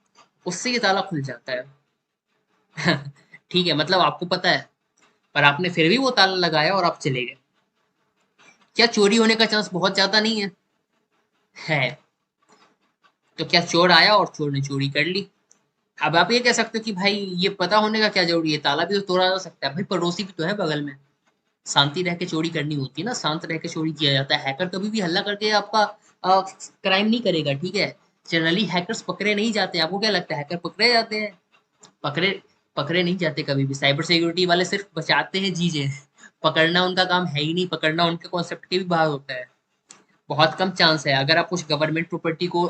उससे ये ताला खुल जाता है। ठीक है, मतलब आपको पता है, पर आपने फिर भी वो ताला लगाया और आप चले गए। क्या चोरी होने का चांस बहुत ज्यादा नहीं है? है। तो क्या चोर आया और चोर ने चोरी कर ली। अब आप ये कह सकते हो कि भाई ये पता होने का क्या जरूरी है, ताला भी तो तोड़ा जा सकता है, भाई पड़ोसी भी तो है बगल में। शांति रह के चोरी करनी होती है ना, शांत रह के चोरी किया जाता है। हैकर कभी भी हल्ला करके आपका क्राइम नहीं करेगा, ठीक है। जनरली हैकर्स पकड़े नहीं जाते, आपको क्या लगता है हैकर पकड़े जाते हैं? पकड़े पकड़े नहीं जाते कभी भी। साइबर सिक्योरिटी वाले सिर्फ बचाते हैं चीजें, पकड़ना उनका काम है ही नहीं, पकड़ना उनके कॉन्सेप्ट के भी बाहर होता है। बहुत कम चांस है अगर आप कुछ गवर्नमेंट प्रॉपर्टी को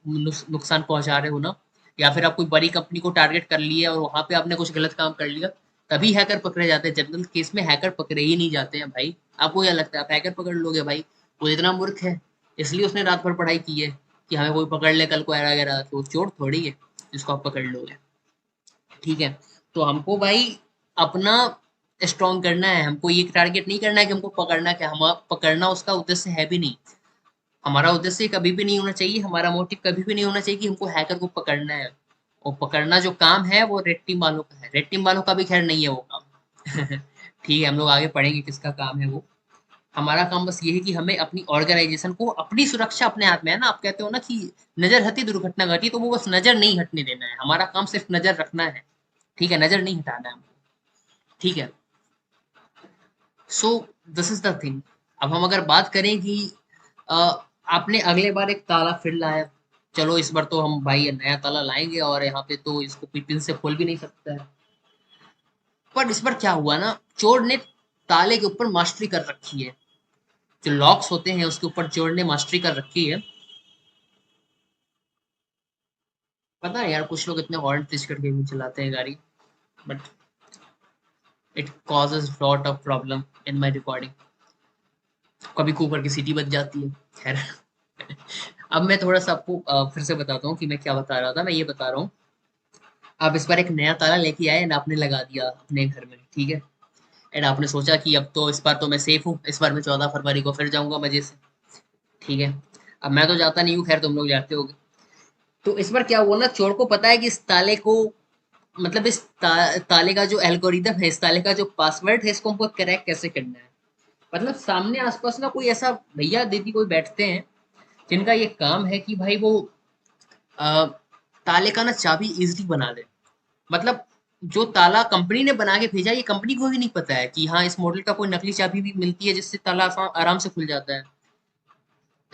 नुकसान पहुंचा रहे हो ना, या फिर आप कोई बड़ी कंपनी को टारगेट कर लिए और वहां पे आपने कुछ गलत काम कर लिया, तभी हैकर पकड़े जाते हैं। जनरल केस में हैकर पकड़े ही नहीं जाते हैं भाई। आपको क्या लगता है आप हैकर पकड़ लोगे? भाई वो इतना मूर्ख है, इसलिए उसने रात भर पढ़ाई की है कि हमें कोई पकड़ ले कल को एरा गैरा, तो चोर थोड़ी है जिसको आप पकड़ लोगे, ठीक है। तो हमको भाई अपना स्ट्रॉन्ग करना है, हमको ये टारगेट नहीं करना है कि हमको पकड़ना, क्या हम पकड़ना उसका उद्देश्य है भी नहीं। हमारा उद्देश्य कभी भी नहीं होना चाहिए, हमारा मोटिव कभी भी नहीं होना चाहिए कि हमको हैकर को पकड़ना है। और पकड़ना जो काम है वो रेड टीम वालों का है, रेड टीम वालों का भी खैर नहीं है वो काम। ठीक है, हम लोग आगे पढ़ेंगे किसका काम है वो। हमारा काम बस ये है कि हमें अपनी ऑर्गेनाइजेशन को, अपनी सुरक्षा अपने हाथ में है ना। आप कहते हो ना कि नजर हटी दुर्घटना घटी, तो वो बस नजर नहीं हटने देना है, हमारा काम सिर्फ नजर रखना है, ठीक है, नजर नहीं हटाना है हमको, ठीक है। So this is the thing. अब हम अगर बात करें कि अ, आपने अगले बार एक ताला फिर लाया, चलो इस बार तो हम भाई नया ताला लाएंगे और यहाँ पे तो इसको कोई पिन से खोल भी नहीं सकता है। पर इस बार क्या हुआ ना, चोर ने ताले के ऊपर मास्टरी कर रखी है, जो लॉक्स होते हैं उसके ऊपर चोर ने मास्टरी कर रखी है। पता है यार, कुछ लोग इतने हॉर्न तेज करके भी चलाते हैं गाड़ी, but it causes lot of problem in my recording. कभी कुकर की सीटी बज जाती है, खैर। अब मैं थोड़ा सा आपको फिर से बताता हूँ कि मैं क्या बता रहा था। मैं ये बता रहा हूँ, आप इस बार एक नया ताला लेके आए एंड आपने लगा दिया अपने घर में, ठीक है। एंड आपने सोचा कि अब तो इस बार तो मैं सेफ हूँ, इस बार मैं 14 फरवरी को फिर जाऊंगा मजे से, ठीक है। अब मैं तो जाता नहीं हूँ, खैर तुम लोग जाते होगे। तो इस बार क्या हुआ ना, चोर को पता है कि इस ताले को, मतलब इस ताले का जो एल्गोरिदम है, इस ताले का जो पासवर्ड है, इसको हमको क्रैक कैसे करना है। मतलब सामने आसपास ना कोई ऐसा भैया दीदी कोई बैठते हैं जिनका ये काम है कि भाई वो अ, ताले का ना चाबी इजीली बना दे। मतलब जो ताला कंपनी ने बना के भेजा, ये कंपनी को भी नहीं पता है कि हाँ इस मॉडल का कोई नकली चाबी भी मिलती है जिससे ताला आराम से खुल जाता है।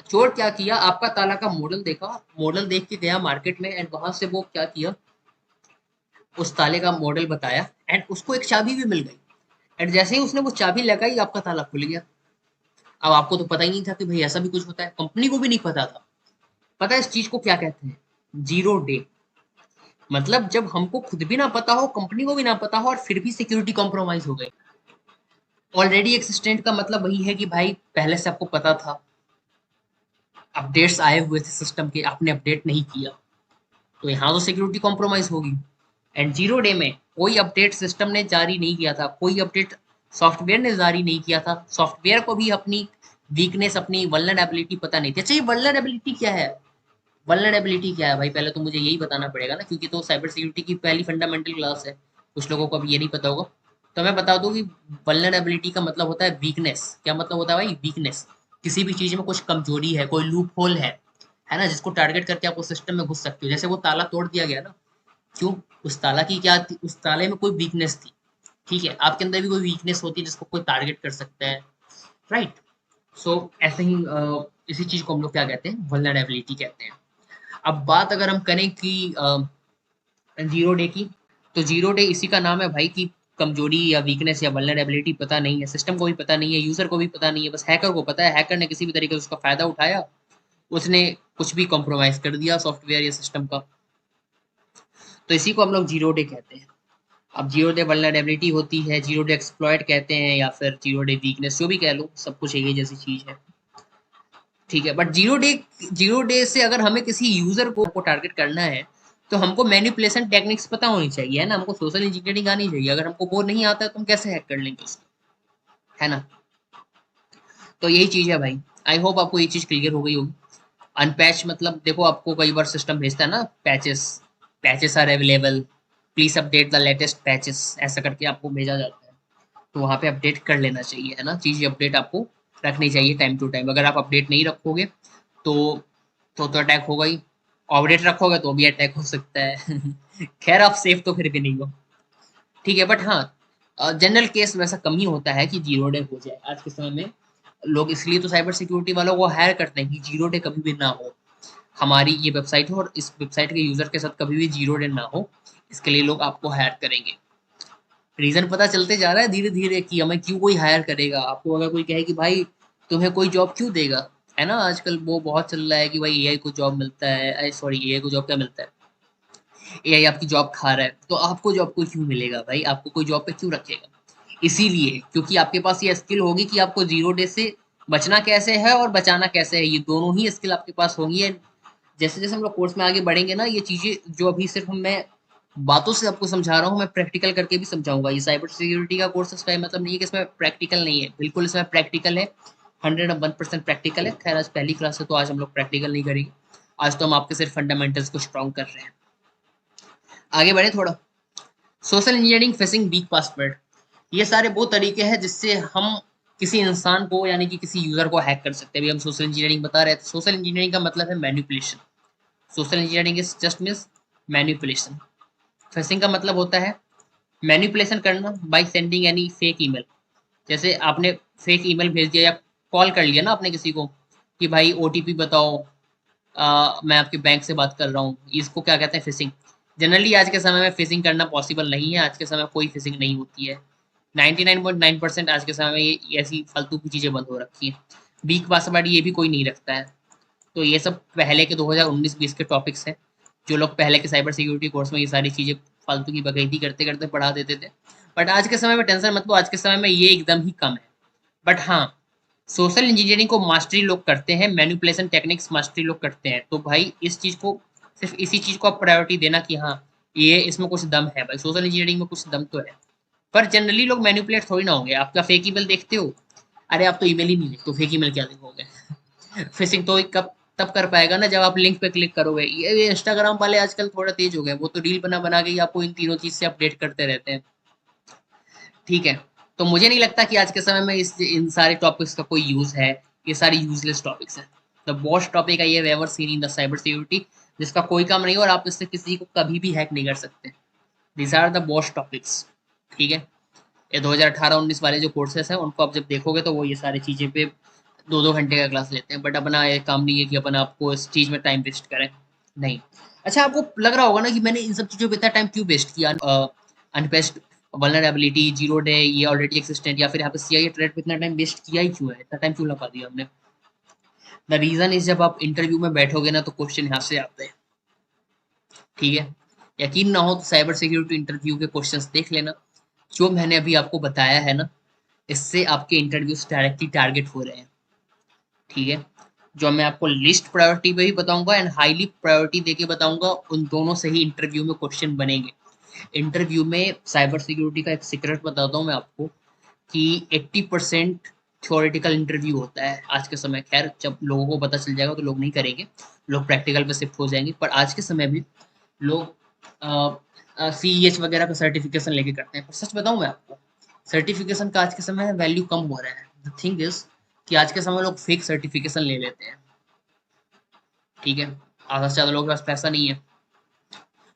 चोर क्या किया, आपका ताला का मॉडल देखा, मॉडल देख के गया मार्केट में, एंड वहां से वो क्या किया, उस ताले का मॉडल बताया, एंड उसको एक चाबी भी मिल गई। एंड जैसे ही उसने वो चाबी लगाई, आपका ताला खुल गया। अब आपको तो पता ही नहीं था कि भाई ऐसा भी कुछ होता है, कंपनी को भी नहीं पता था। पता है इस चीज को क्या कहते हैं? Zero day. मतलब जब हमको खुद भी ना पता हो, कंपनी को भी ना पता हो, और फिर भी सिक्योरिटी कॉम्प्रोमाइज हो गई। ऑलरेडी एक्सिस्टेंट का मतलब वही है कि भाई पहले से आपको पता था, अपडेट्स आए हुए थे सिस्टम के, आपने अपडेट नहीं किया, तो यहाँ तो सिक्योरिटी कॉम्प्रोमाइज होगी। एंड जीरो डे में कोई अपडेट सिस्टम ने जारी नहीं किया था, कोई अपडेट सॉफ्टवेयर ने जारी नहीं किया था। सॉफ्टवेयर को भी अपनी वीकनेस, अपनी वल्नरेबिलिटी पता नहीं थी। अच्छा, ये वल्नरेबिलिटी क्या है? वल्नरेबिलिटी क्या है भाई, पहले तो मुझे यही बताना पड़ेगा ना, क्योंकि तो साइबर सिक्योरिटी की पहली फंडामेंटल क्लास है। कुछ लोगों को अभी ये नहीं पता होगा, तो मैं बता दूं कि वल्नरेबिलिटी का मतलब होता है वीकनेस। क्या मतलब होता है भाई? वीकनेस। किसी भी चीज में कुछ कमजोरी है, कोई लूप होल है ना, जिसको टारगेट करके आप उस सिस्टम में घुस सकते हो। जैसे वो ताला तोड़ दिया गया ना, क्यों? उस ताला की क्या थी, उस ताले में कोई वीकनेस थी। ठीक है, आपके अंदर भी कोई वीकनेस होती है जिसको कोई टारगेट कर सकता है, राइट? सो ऐसे ही इसी चीज को हम लोग क्या कहते हैं? वल्नरेबिलिटी कहते हैं। अब बात अगर हम करें कि जीरो डे की, तो जीरो डे इसी का नाम है भाई कि कमजोरी या वीकनेस या वल्नरेबिलिटी पता नहीं है, सिस्टम को भी पता नहीं है, यूजर को भी पता नहीं है, बस हैकर को पता है। हैकर ने किसी भी तरीके से उसका फायदा उठाया, उसने कुछ भी कॉम्प्रोमाइज कर दिया सॉफ्टवेयर या सिस्टम का। तो इसी को हम लोग जीरो डे कहते हैं। अब जीरो डे वल्नरेबिलिटी होती है, जीरो डे एक्सप्लॉइट कहते हैं, या फिर जीरो डे वीकनेस, जो भी कह लो, सब कुछ एक ही जैसी चीज है। ठीक है, बट जीरो डे से अगर हमें किसी यूजर को टारगेट करना है, तो हमको मैनिपुलेशन टेक्निक्स पता होनी चाहिए, है ना, हमको सोशल इंजीनियरिंग आनी चाहिए। अगर हमको वो नहीं आता है तो हम कैसे हैक कर लेंगे उसको, है ना? तो यही चीज है भाई। आई होप आपको ये चीज क्लियर हो गई होगी। अनपैच मतलब देखो, आपको कई बार सिस्टम भेजता है ना patches, patches are available, please update the latest patches, ऐसा करके आपको भेजा जाता है। तो वहाँ पे अपडेट कर लेना चाहिए, है ना, चीज़ अपडेट आपको रखनी चाहिए टाइम टू टाइम। अगर आप अपडेट नहीं रखोगे तो तो अटैक होगा ही। अपडेट रखोगे तो भी अटैक हो सकता है। खैर आप सेफ तो फिर भी नहीं हो। ठीक है, बट हाँ जनरल केस वैसा कम ही होता है कि जीरो डे हो जाए आज के समय में। लोग इसलिए तो साइबर सिक्योरिटी वालों को हायर करते हैं कि जीरो डे कभी भी ना हो। हमारी ये वेबसाइट है और इस वेबसाइट के यूजर के साथ कभी भी जीरो डे ना हो, इसके लिए लोग आपको हायर करेंगे। रीजन पता चलते जा रहा है धीरे धीरे कि हमें क्यों कोई हायर करेगा। आपको अगर कोई कहे कि भाई तुम्हें कोई जॉब क्यों देगा, है ना, आजकल वो बहुत चल रहा है कि भाई एआई को जॉब मिलता है, सॉरी एआई को जॉब क्या मिलता है, एआई आपकी जॉब खा रहा है, तो आपको जॉब को क्यों मिलेगा भाई, आपको कोई जॉब पे क्यों रखेगा? इसीलिए क्योंकि आपके पास ये स्किल होगी कि आपको जीरो डे से बचना कैसे है और बचाना कैसे है, ये दोनों ही स्किल आपके पास होंगी। जैसे जैसे हम लोग कोर्स में आगे बढ़ेंगे ना, ये चीजें जो अभी सिर्फ मैं बातों से आपको समझा रहा हूँ, मैं प्रैक्टिकल करके भी समझाऊंगा। ये साइबर सिक्योरिटी का कोर्स इसका मतलब नहीं है कि इसमें प्रैक्टिकल नहीं है, बिल्कुल इसमें प्रैक्टिकल है। 101% प्रैक्टिकल है। खैर आज पहली क्लास है तो आज हम लोग प्रैक्टिकल नहीं करेंगे, आज तो हम आपके सिर्फ फंडामेंटल्स को स्ट्रॉन्ग कर रहे हैं। आगे बढ़े थोड़ा। Social engineering, fishing, week password, ये सारे वो तरीके हैं जिससे हम किसी इंसान को यानी कि किसी यूजर को हैक कर सकते हैं। अभी हम सोशल इंजीनियरिंग बता रहे हैं, तो सोशल इंजीनियरिंग का मतलब है manipulation. Social engineering is just means manipulation. Fishing का मतलब होता है मैनिपुलेशन करना by sending any fake email. जैसे आपने फेक ईमेल भेज दिया या कॉल कर लिया ना आपने किसी को कि भाई ओटीपी बताओ, मैं आपके बैंक से बात कर रहा हूँ, इसको क्या कहते हैं? फिशिंग। जनरली आज के समय में फिशिंग करना पॉसिबल नहीं है, आज के समय कोई फिशिंग नहीं होती है। 99.9% आज के समय में ये ऐसी फालतू की चीजें बंद हो रखी है। वीक पासवर्ड ये भी कोई नहीं रखता है। तो ये सब पहले के 2019-20 के टॉपिक्स हैं, जो लोग पहले के साइबर सिक्योरिटी कोर्स में ये सारी चीजें फालतू की बकैती करते करते पढ़ा देते थे। बट आज के समय में टेंशन मत लो, आज के समय में ये एकदम ही कम है। बट हाँ, सोशल इंजीनियरिंग को मास्टरी लोग करते हैं, मैनिपुलेशन टेक्निक्स मास्टरी लोग करते हैं। तो भाई इस चीज को, सिर्फ इसी चीज को आप प्रायोरिटी देना कि हाँ ये इसमें कुछ दम है भाई, सोशल इंजीनियरिंग में कुछ दम तो है। पर जनरली लोग मैनिपुलेट थोड़ी ना होंगे। आपका फेक ईमेल देखते हो, अरे आप तो ईमेल ही नहीं देखते तो फेक ईमेल क्या देखोगे? फिशिंग तो कब तब कर पाएगा ना जब आप लिंक पे क्लिक करोगे। ये इंस्टाग्राम वाले आजकल थोड़ा तेज हो गए, वो तो रील बना बना के ही आपको इन तीनों चीज से अपडेट करते रहते हैं। ठीक है, तो मुझे नहीं लगता कि आज के समय में इस इन सारे टॉपिक्स का कोई यूज है। ये सारी यूजलेस टॉपिक्स हैं। The boast topic I have ever seen in the cyber security, जिसका कोई काम नहीं है और आप इससे किसी को कभी भी हैक नहीं कर सकते। These are the boost topics. ठीक है, ये 2018-19 वाले जो कोर्सेस हैं उनको आप जब देखोगे तो वो ये सारी चीजें पे 2-2 घंटे का क्लास लेते हैं, बट अपना ये काम नहीं है कि अपन आपको इस चीज में टाइम वेस्ट करें। नहीं। अच्छा, आपको लग रहा होगा ना कि मैंने इन सब चीजों पे इतना टाइम क्यों वेस्ट किया। अनपेस्ट वल्नरेबिलिटी, जीरो डे, ये ऑलरेडी एक्सिस्टेंट, या फिर यहाँ पे सीआईए थ्रेड पे इतना टाइम वेस्ट किया ही क्यों है, इतना टाइम क्यों लगा दिया हमने। द रीजन इज, जब आप इंटरव्यू में बैठोगे ना तो क्वेश्चन यहाँ से आते हैं। ठीक है, यकीन ना हो तो साइबर सिक्योरिटी इंटरव्यू के क्वेश्चंस देख लेना। जो मैंने अभी आपको बताया है ना, इससे आपके इंटरव्यूज डायरेक्टली टारगेट हो रहे हैं। ठीक है, जो मैं आपको लिस्ट प्रायोरिटी पे भी बताऊंगा एंड हाईली प्रायोरिटी देके बताऊंगा, उन दोनों से ही इंटरव्यू में क्वेश्चन बनेंगे। इंटरव्यू में साइबर सिक्योरिटी का एक सीक्रेट बताता हूँ मैं आपको, कि 80% थ्योरेटिकल इंटरव्यू होता है आज के समय। खैर, जब लोगों को पता चल जाएगा तो लोग नहीं करेंगे, लोग प्रैक्टिकल पे शिफ्ट हो जाएंगे, पर आज के समय भी लोग CEH वगैरह का सर्टिफिकेशन लेके करते हैं। पर सच बताऊं मैं आपको, सर्टिफिकेशन का आज के समय वैल्यू कम हो रहा है। द थिंग इज कि आज के समय लोग फेक सर्टिफिकेशन ले लेते हैं। ठीक है, आधा से ज्यादा लोगों के पास पैसा नहीं है,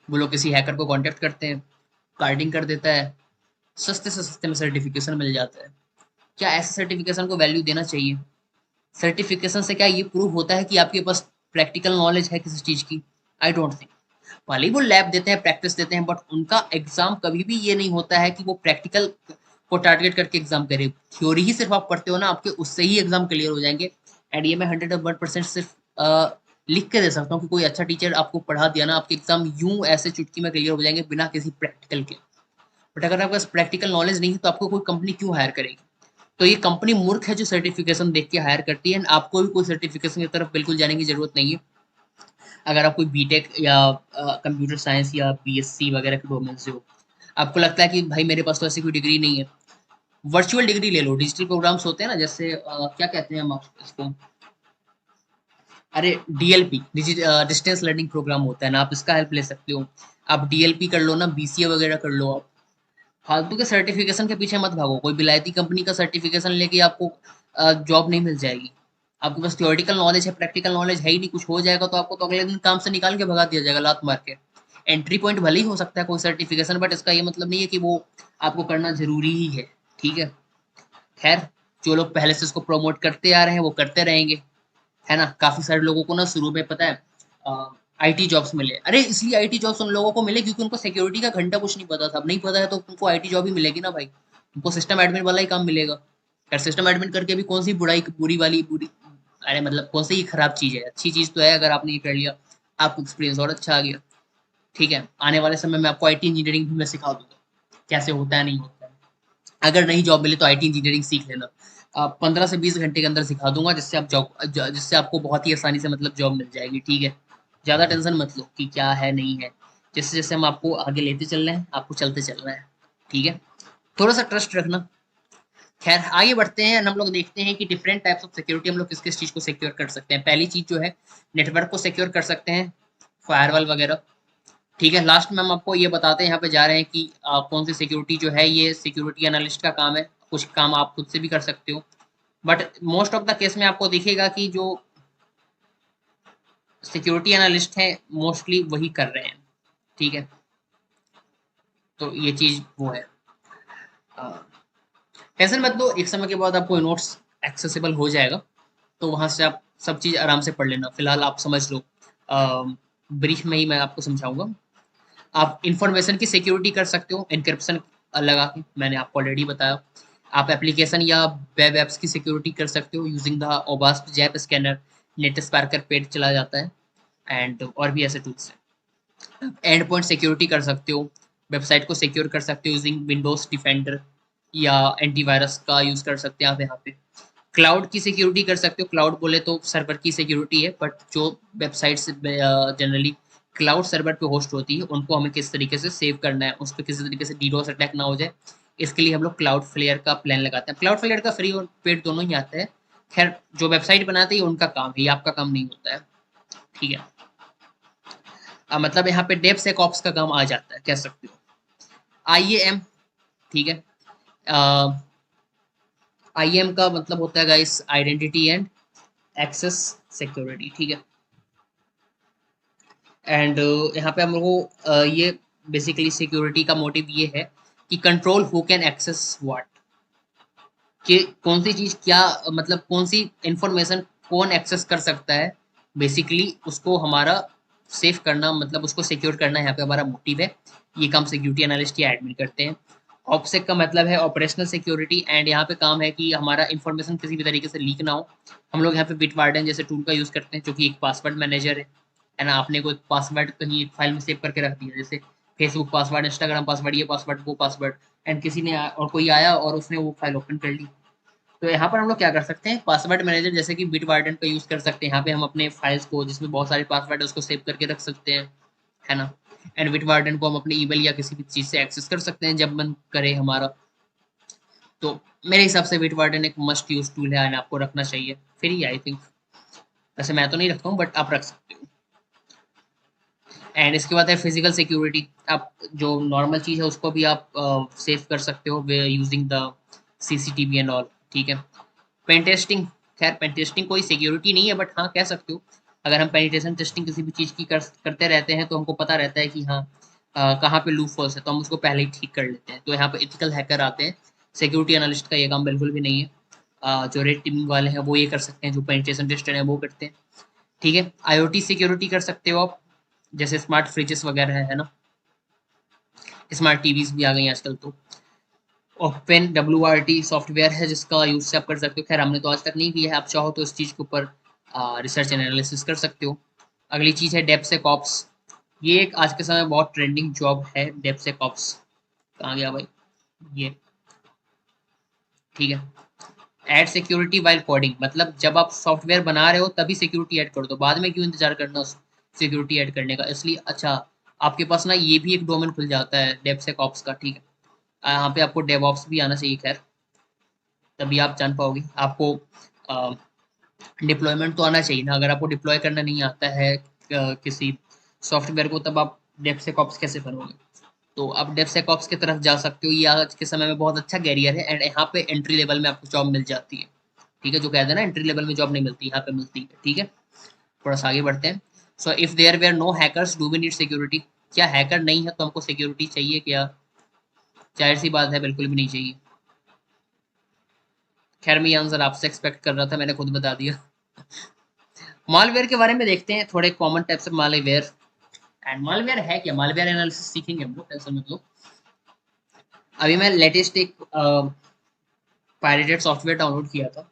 वो लोग किसी हैकर को कांटेक्ट करते हैं, कार्डिंग कर देता है, सस्ते से सस्ते में सर्टिफिकेशन मिल जाता है। क्या ऐसे सर्टिफिकेशन को वैल्यू देना चाहिए? सर्टिफिकेशन से क्या ये प्रूव होता है कि आपके पास प्रैक्टिकल नॉलेज है किसी चीज की? I don't think. भले ही वो लैब देते हैं, प्रैक्टिस देते हैं, बट उनका एग्जाम कभी भी ये नहीं होता है कि वो प्रैक्टिकल को टारगेट करके एग्जाम करे। थ्योरी ही सिर्फ आप पढ़ते हो ना, आपके उससे ही एग्जाम क्लियर हो जाएंगे। एंड ये मैं 101% सिर्फ लिख के दे सकता हूँ कि कोई अच्छा टीचर आपको पढ़ा दिया ना, आपके एग्जाम यूं ऐसे चुटकी में क्लियर हो जाएंगे बिना किसी प्रैक्टिकल के। बट अगर आपके पास प्रैक्टिकल नॉलेज नहीं है तो आपको कोई कंपनी क्यों हायर करेगी? तो ये कंपनी मूर्ख है जो सर्टिफिकेशन देख के हायर करती है। आपको भी कोई सर्टिफिकेशन की तरफ बिल्कुल जाने की जरूरत नहीं है। अगर आप कोई बीटेक या कंप्यूटर साइंस या बीएससी वगैरह के डोमेन से हो, आपको लगता है कि भाई मेरे पास तो ऐसी कोई डिग्री नहीं है, वर्चुअल डिग्री ले लो। डिजिटल प्रोग्राम्स होते हैं ना, जैसे क्या कहते हैं हम इसको, अरे डीएलपी, डिस्टेंस लर्निंग प्रोग्राम होता है ना, आप इसका हेल्प ले सकते हो। आप डीएलपी कर लो ना, बीसीए वगैरह कर लो। आप फालतू के सर्टिफिकेशन के पीछे मत भागो। कोई विलायती कंपनी का सर्टिफिकेशन लेके आपको जॉब नहीं मिल जाएगी। आपके पास थियोरेटिकल नॉलेज है, प्रैक्टिकल नॉलेज है ही नहीं, कुछ हो जाएगा तो आपको तो अगले दिन काम से निकाल के भगा दिया जाएगा लात मार के। एंट्री पॉइंट भले ही हो सकता है कोई सर्टिफिकेशन, बट इसका ये मतलब नहीं है कि वो आपको करना जरूरी ही है। ठीक है, खैर, जो लोग पहले से इसको प्रमोट करते आ रहे हैं वो करते रहेंगे, है ना। काफी सारे लोगों को ना शुरू में पता है आईटी जॉब्स मिले। अरे इसलिए आईटी जॉब्स उन लोगों को मिले क्योंकि उनको सिक्योरिटी का घंटा कुछ नहीं पता था। अब नहीं पता है तो उनको आईटी जॉब ही मिलेगी ना भाई, उनको सिस्टम एडमिन वाला ही काम मिलेगा। यार सिस्टम एडमिन करके भी कौन सी बुराई, बुरी वाली बुरी, अरे मतलब कौन सी खराब चीज है? अच्छी चीज तो है, अगर आपने ये कर लिया आपको एक्सपीरियंस और अच्छा आ गया। ठीक है, आने वाले समय में आपको आईटी इंजीनियरिंग भी मैं सिखा दूंगा कैसे होता है नहीं होता है। अगर नहीं जॉब मिले तो आईटी इंजीनियरिंग सीख लेना। 15 से 20 घंटे के अंदर सिखा दूंगा, जिससे आप जॉब, जिससे आपको बहुत ही आसानी से मतलब जॉब मिल जाएगी। ठीक है, ज़्यादा टेंशन मत लो कि क्या है नहीं है। जैसे जैसे हम आपको आगे लेते चल रहे हैं, आपको चलते चल रहे हैं। ठीक है, थोड़ा सा ट्रस्ट रखना। खैर, आगे बढ़ते हैं। हम लोग देखते हैं कि डिफरेंट टाइप्स ऑफ सिक्योरिटी हम लोग किस किस चीज़ को सिक्योर कर सकते हैं। पहली चीज़ जो है, नेटवर्क को सिक्योर कर सकते हैं, फायरवॉल वगैरह। ठीक है, लास्ट में हम आपको ये बताते हैं, यहाँ पे जा रहे हैं कि कौन सी सिक्योरिटी जो है ये सिक्योरिटी एनालिस्ट का काम है। कुछ काम आप खुद से भी कर सकते हो, but most of the case में आपको दिखेगा कि जो सिक्योरिटी एनालिस्ट है मोस्टली वही कर रहे हैं। ठीक है, तो ये चीज वो है। टेंशन मत लो, एक समय के बाद आपको नोट्स एक्सेसिबल हो जाएगा, तो वहां से आप सब चीज आराम से पढ़ लेना। फिलहाल आप समझ लो, ब्रीफ में ही मैं आपको समझाऊंगा। आप इंफॉर्मेशन की सिक्योरिटी कर सकते हो एनक्रिप्शन लगा के, मैंने आपको ऑलरेडी बताया। आप एप्लीकेशन या वेब एप्स की सिक्योरिटी कर सकते हो यूजिंग द ओबास्ट ZAP scanner, Netsparker paid चला जाता है, एंड और भी ऐसे टूल्स हैं। एंड पॉइंट सिक्योरिटी कर सकते हो, वेबसाइट को सिक्योर कर सकते हो यूजिंग विंडोज डिफेंडर या एंटीवायरस का यूज कर सकते हैं आप यहाँ पे। क्लाउड की सिक्योरिटी कर सकते हो। क्लाउड बोले तो सर्वर की सिक्योरिटी है, बट जो वेबसाइट्स जनरली क्लाउड सर्वर पे होस्ट होती है उनको हमें किस तरीके से सेव करना है, उस पर किसी तरीके से डीडोस अटैक ना हो जाए, इसके लिए हम लोग क्लाउड फ्लेयर का प्लान लगाते हैं। क्लाउड फ्लेयर का फ्री और पेड दोनों ही आता है। खैर, जो वेबसाइट बनाते हैं उनका काम है, ये आपका काम नहीं होता है। ठीक है। मतलब यहाँ पे डेप सेकऑप्स का काम आ जाता है, कह सकते हो। आईएएम, ठीक है। आईएएम का मतलब होता है guys identity and access security, ठीक है। एंड यहाँ पे हम लोग को ये बेसिकली सिक्योरिटी का मोटिव ये है कि control who can access what, कि कौन सी चीज क्या, मतलब कौन सी इंफॉर्मेशन कौन एक्सेस कर सकता है, बेसिकली उसको हमारा सेफ करना, मतलब उसको सिक्योर करना यहाँ पे हमारा मोटिव है। ये काम सिक्योरिटी एनालिस्ट या एडमिन करते हैं। ऑप्सेक का मतलब है ऑपरेशनल सिक्योरिटी, एंड यहाँ पे काम है कि हमारा इंफॉर्मेशन किसी भी तरीके से लीक ना हो। हम लोग यहाँ पे बिटवार्डन जैसे टूल का यूज करते हैं, जो कि एक पासवर्ड मैनेजर है ना। आपने कोई पासवर्ड कहीं एक फाइल में सेव करके रख दिया, जैसे फेसबुक पासवर्ड, इंस्टाग्राम पासवर्ड, ये पासवर्ड, वो पासवर्ड, एंड किसी ने और कोई आया और उसने वो फाइल ओपन कर ली। तो यहाँ पर हम लोग क्या कर सकते हैं, पासवर्ड मैनेजर जैसे कि बिटवार्डन का यूज कर सकते हैं। यहाँ पे हम अपने फाइल्स को जिसमें बहुत सारे पासवर्ड है उसको सेव करके रख सकते हैं, है ना। एंड बिटवार्डन को हम अपने ईमेल या किसी भी चीज से एक्सेस कर सकते हैं जब मन करे हमारा। तो मेरे हिसाब से बिटवार्डन एक मस्ट यूज टूल है एंड आपको रखना चाहिए, फ्री आई थिंक। वैसे मैं तो नहीं रखता हूँ, बट आप रख सकते हो। एंड इसके बाद है फिजिकल सिक्योरिटी। आप जो नॉर्मल चीज है उसको भी आप सेव कर सकते हो using the CCTV and all, ठीक है। पेन टेस्टिंग, खैर पेन टेस्टिंग कोई सिक्योरिटी नहीं है, बट हाँ कह सकते हो। अगर हम पेनिट्रेशन टेस्टिंग किसी भी चीज़ की करते रहते हैं तो हमको पता रहता है कि हाँ कहाँ पे लूप होल्स है, तो हम उसको पहले ही ठीक कर लेते हैं। तो यहाँ पे एथिकल हैकर आते हैं। सिक्योरिटी एनालिस्ट का ये काम बिल्कुल भी नहीं है। जो रेड टीमिंग वाले हैं वो ये कर सकते हैं, जो पेनिट्रेशन टेस्टर हैं वो करते हैं, ठीक है। आईओटी सिक्योरिटी कर सकते हो आप, जैसे स्मार्ट फ्रिजेस वगैरह है ना, स्मार्ट टीवीज भी आ गई आजकल। तो ओपन WRT सॉफ्टवेयर है जिसका यूज से आप कर सकते हो। खैर हमने तो आज तक नहीं किया है, आप चाहो तो इस चीज के ऊपर रिसर्च एनालिसिस कर सकते हो। अगली चीज है डेप्सेकॉप्स। ये एक आज के समय बहुत ट्रेंडिंग जॉब है, डेप्सेकॉप्स। कहाँ गया भाई ये, ठीक है। एड सिक्योरिटी वाइल कोडिंग, मतलब जब आप सॉफ्टवेयर बना रहे हो तभी सिक्योरिटी ऐड कर दो, बाद में क्यों इंतजार करना सिक्योरिटी ऐड करने का। इसलिए अच्छा, आपके पास ना ये भी एक डोमेन खुल जाता है डेप्सेकॉप्स का, ठीक है। यहाँ पे आपको डेवऑप्स भी आना चाहिए, खैर तभी आप जान पाओगे। आपको डिप्लॉयमेंट तो आना चाहिए ना, अगर आपको डिप्लॉय करना नहीं आता है किसी सॉफ्टवेयर को, तब आप डेप्सेकॉप्स कैसे करोगे। तो आप डेप्सेकॉप्स की तरफ जा सकते हो, ये आज के समय में बहुत अच्छा कैरियर है। एंड यहाँ पे एंट्री लेवल में आपको जॉब मिल जाती है, ठीक है। जो कहते हैं ना एंट्री लेवल में जॉब नहीं मिलती, यहाँ पे मिलती है, ठीक है। थोड़ा सा आगे बढ़ते हैं। So if there were no hackers do we need security, क्या हैकर नहीं है तो हमको सिक्योरिटी चाहिए क्या? जाहिर सी बात है, बिल्कुल भी नहीं चाहिए। खैर मैं ये आंसर आपसे एक्सपेक्ट कर रहा था, मैंने खुद बता दिया। मालवेयर के बारे में देखते हैं, थोड़े common types of malware. And malware है क्या, मालवेयर एनालिसिस सीखेंगे हम लोग, टेंशन मत लो। अभी मैं लेटेस्ट एक पायरेटेड सॉफ्टवेयर डाउनलोड किया था।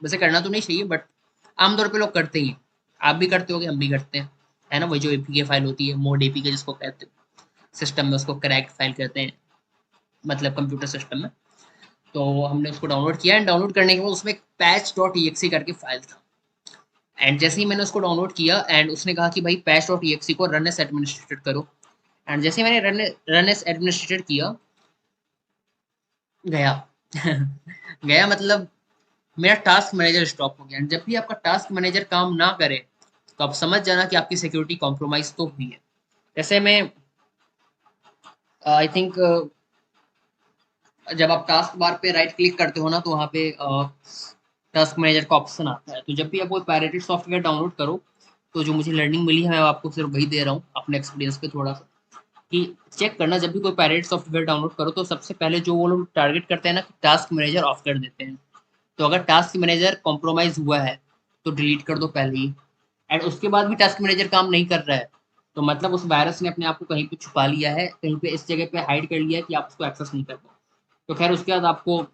वैसे करना तो नहीं चाहिए, बट आमतौर पे लोग करते ही हैं। आप भी करते होगे, हम भी करते हैं, है ना। वही जो एपीके फाइल होती है, मोड एपीके जिसको कहते हो, सिस्टम में उसको करेक्ट फाइल कहते हैं, मतलब कंप्यूटर सिस्टम में। तो हमने उसको डाउनलोड किया, एंड डाउनलोड करने के बाद उसमें पैच डॉट ई करके फाइल था। एंड जैसे ही मैंने उसको डाउनलोड किया, एंड उसने कहा कि भाई पैच डॉट ई को रन एस एडमिनिस्ट्रेटर करो। एंड जैसे ही मैंने रन एस एडमिनिस्ट्रेटर किया, गया गया मतलब मेरा टास्क मैनेजर स्टॉप हो गया। एंड जब भी आपका टास्क मैनेजर काम ना करे, तो आप समझ जाना कि आपकी सिक्योरिटी कॉम्प्रोमाइज तो हुई है। जैसे मैं आई थिंक जब आप टास्क बार पे राइट क्लिक करते हो ना, तो वहाँ पे टास्क मैनेजर का ऑप्शन आता है। तो जब भी आप कोई पायरेटेड सॉफ्टवेयर डाउनलोड करो, तो जो मुझे लर्निंग मिली है मैं आपको सिर्फ वही दे रहा हूँ अपने एक्सपीरियंस पे थोड़ा सा, कि चेक करना जब भी कोई पायरेटेड सॉफ्टवेयर डाउनलोड करो तो सबसे पहले जो वो लोग टारगेट करते हैं ना, कि टास्क मैनेजर ऑफ कर देते हैं। तो अगर टास्क मैनेजर कॉम्प्रोमाइज हुआ है तो डिलीट कर दो पहले ही। एंड उसके बाद भी टास्क मैनेजर काम नहीं कर रहा है, तो मतलब उस वायरस ने अपने आप को कहीं पे छुपा लिया है, कहीं पे इस जगह पे हाइड कर लिया है कि आप उसको एक्सेस नहीं कर पाओ। तो खैर उसके बाद आपको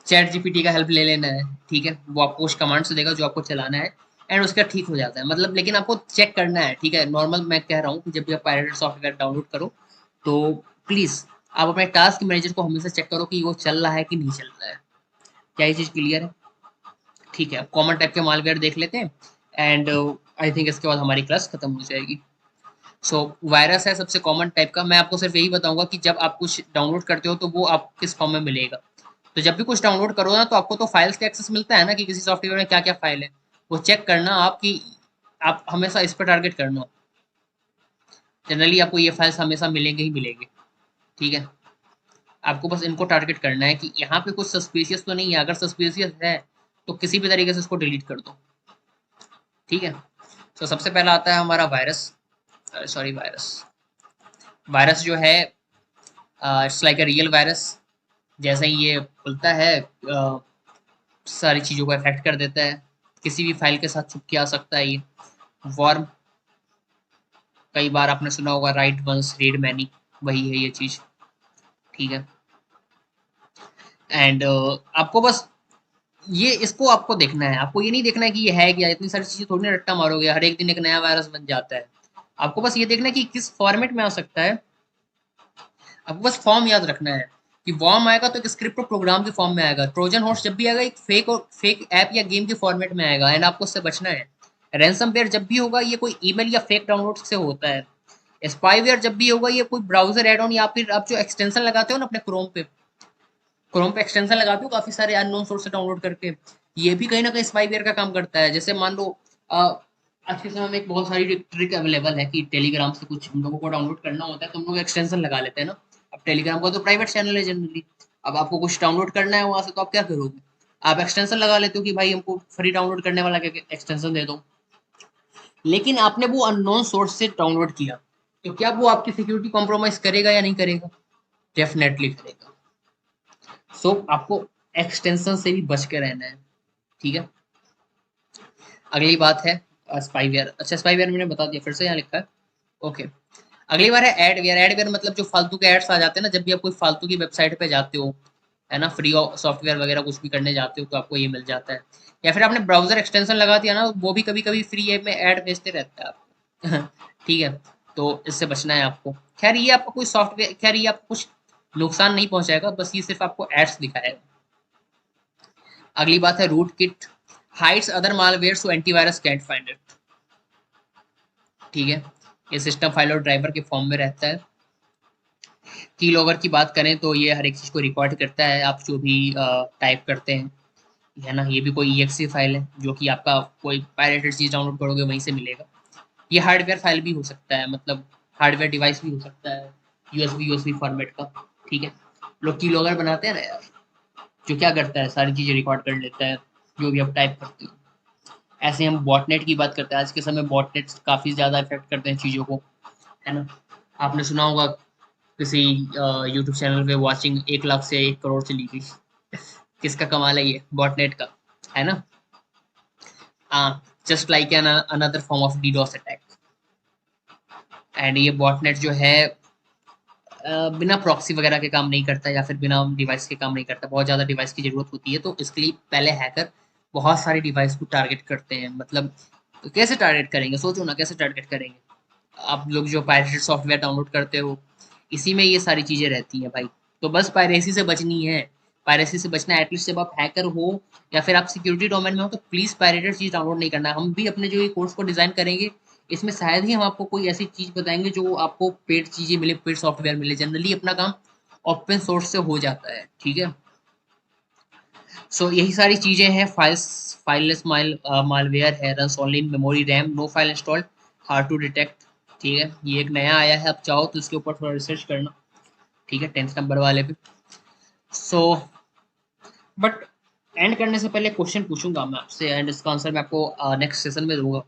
चैट जीपीटी का हेल्प ले लेना है, ठीक है। वो आपको कुछ कमांड्स देगा जो आपको चलाना है, एंड उसका ठीक हो जाता है, मतलब। लेकिन आपको चेक करना है, ठीक है। नॉर्मल मैं कह रहा हूँ कि जब भी आप पायरेटेड सॉफ्टवेयर डाउनलोड करो, तो प्लीज आप अपने टास्क मैनेजर को हमेशा चेक करो कि वो चल रहा है कि नहीं चल रहा है। क्या ये चीज क्लियर है? ठीक है, कॉमन टाइप के मालवेयर देख लेते हैं, एंड आई थिंक इसके बाद हमारी क्लास खत्म हो जाएगी। सो वायरस है सबसे कॉमन टाइप का। मैं आपको सिर्फ यही बताऊंगा कि जब आप कुछ डाउनलोड करते हो तो वो आप किस फॉर्म में मिलेगा। तो जब भी कुछ डाउनलोड करो ना, तो आपको तो फाइल्स का एक्सेस मिलता है ना, कि किसी सॉफ्टवेयर में क्या क्या फाइल है, वो चेक करना आप कि आप हमेशा इस पर टारगेट करना। जनरली आपको ये फाइल्स हमेशा मिलेंगे ही मिलेंगे, ठीक है। आपको बस इनको टारगेट करना है कि यहाँ पे कुछ सस्पिशियस तो नहीं है, अगर सस्पिशियस है तो किसी भी तरीके से इसको डिलीट कर दो, ठीक है। तो सबसे पहला आता है हमारा वायरस, सॉरी वायरस। वायरस जो है it's like a real virus. जैसे ही ये खुलता है सारी चीज़ों को अफेक्ट कर देता है, किसी भी फाइल के साथ छुप के आ सकता है ये। वॉर्म, कई बार आपने सुना होगा राइट वंस रीड मैनी, वही है ये चीज़, ठीक है। एंड आपको बस ये इसको आपको देखना है, आपको ये नहीं देखना है कि ये है क्या, इतनी सारी चीज़ें थोड़ी ना रट्टा मारोगे, हर एक दिन एक नया वायरस बन जाता है। आपको बस ये देखना है कि किस फॉर्मेट में आ सकता है, आपको बस फॉर्म याद रखना है कि वॉर्म आएगा तो एक स्क्रिप्ट और प्रोग्राम के फॉर्म में आएगा, ट्रोजन हॉर्स जब भी आएगा एक फेक और फेक ऐप या गेम के फॉर्मेट में आएगा, एंड आपको उससे बचना है। रैंसमवेयर जब भी होगा ये कोई ईमेल या फेक डाउनलोड से होता है। स्पाईवेयर जब भी होगा ये कोई ब्राउजर एड ऑन या फिर आप जो एक्सटेंशन लगाते हो ना अपने क्रोम पे एक्सटेंशन लगाते हो काफी सारे अननोन सोर्स से डाउनलोड करके, ये भी कहीं ना कहीं स्पाईवेयर का काम करता है। जैसे मान लो आज के समय में एक बहुत सारी ट्रिक अवेलेबल है कि टेलीग्राम से कुछ हम लोगों को डाउनलोड करना होता है तो हम लोग एक्सटेंशन लगा लेते हैं ना। अब टेलीग्राम का तो प्राइवेट चैनल है जनरली, अब आपको कुछ डाउनलोड करना है वहां से तो आप क्या करोगे, आप एक्सटेंशन लगा लेते हो कि भाई हमको फ्री डाउनलोड करने वाला एक्सटेंशन दे दो। लेकिन आपने वो अननोन सोर्स से डाउनलोड किया तो क्या वो आपकी सिक्योरिटी कॉम्प्रोमाइज करेगा या नहीं करेगा? डेफिनेटली करेगा। सो आपको एक्सटेंशन से भी बच के रहना है, ठीक है। अगली बात है स्पाईवेयर। अच्छा स्पाईवेयर मैंने बता दिया, फिर से यहाँ लिखा है, ओके। अगली बार है एडवेयर। एडवेयर मतलब जो फालतू के एड्स आ जाते हैं ना, जब भी आप कोई फालतू की वेबसाइट पे जाते हो, है ना, फ्री सॉफ्टवेयर वगैरह कुछ भी करने जाते हो तो आपको ये मिल जाता है। या फिर आपने ब्राउजर एक्सटेंशन लगा दिया ना, वो भी कभी कभी फ्री ऐप में ऐड भेजते रहता है आपको ठीक है, तो इससे बचना है आपको। खैर ये आपको कोई सॉफ्टवेयर, खैर ये आपको कुछ नुकसान नहीं पहुंचाएगा, बस ये सिर्फ आपको एड्स दिखाएगा। अगली बात है root kit, hides other malware so antivirus can't find it, ठीक है। ये सिस्टम फाइल और ड्राइवर के फॉर्म में रहता है। की लॉगर की बात करें तो ये हर एक चीज़ को रिकॉर्ड करता है, आप जो भी टाइप करते हैं, है ना। ये भी कोई EXE फाइल है जो कि आपका कोई पायरेटेड चीज़ डाउनलोड करोगे वहीं से मिलेगा। ये हार्डवेयर फाइल भी हो सकता है, मतलब हार्डवेयर डिवाइस भी हो सकता है, यूएसबी फॉर्मेट का, ठीक है। लोग की लॉगर बनाते हैं ना यार, जो क्या करता है सारी चीज़ें रिकॉर्ड कर लेता है जो भी आप टाइप करते हो। ऐसे हम बॉटनेट की बात करते हैं, आज के समय बॉटनेट काफ़ी ज़्यादा इफेक्ट करते हैं चीज़ों को, है ना। आपने सुना होगा किसी यूट्यूब चैनल पे वॉचिंग 1 लाख से 1 करोड़ चली गई, किसका कमाल है ये? बॉटनेट का, है ना। हाँ, just like an another form of DDoS attack. And ये बॉटनेट जो है बिना प्रॉक्सी वगैरह के काम नहीं करता या फिर बिना डिवाइस के काम नहीं करता, बहुत ज़्यादा डिवाइस की ज़रूरत होती है, तो इसके लिए पहले हैकर बहुत सारी डिवाइस को टारगेट करते हैं। मतलब तो कैसे टारगेट करेंगे, सोचो ना कैसे टारगेट करेंगे। आप लोग जो पायरेटेड सॉफ्टवेयर डाउनलोड करते हो इसी में ये सारी चीज़ें रहती हैं भाई। तो बस पायरेसी से बचनी है, पायरेसी से बचना है। एटलीस्ट जब आप हैकर हो या फिर आप सिक्योरिटी डोमेन में हो तो प्लीज़ पायरेटेड चीज़ डाउनलोड नहीं करना है। हम भी अपने जो ये कोर्स को डिज़ाइन करेंगे इसमें शायद ही हम आपको कोई ऐसी चीज़ बताएंगे जो आपको पेड चीज़ें मिले, पेड सॉफ्टवेयर मिले। जनरली अपना काम ओपन सोर्स से हो जाता है, ठीक है। सो यही सारी चीज़ें हैं। फाइललेस मालवेयर है, runs only in memory RAM, no file installed, hard to detect, ठीक है। ये एक नया आया है, आप चाहो तो इसके ऊपर थोड़ा रिसर्च करना, ठीक है, 10th नंबर वाले पे। सो बट एंड करने से पहले क्वेश्चन पूछूंगा मैं आपसे, एंड इसका आंसर मैं आपको नेक्स्ट सेशन में दूंगा।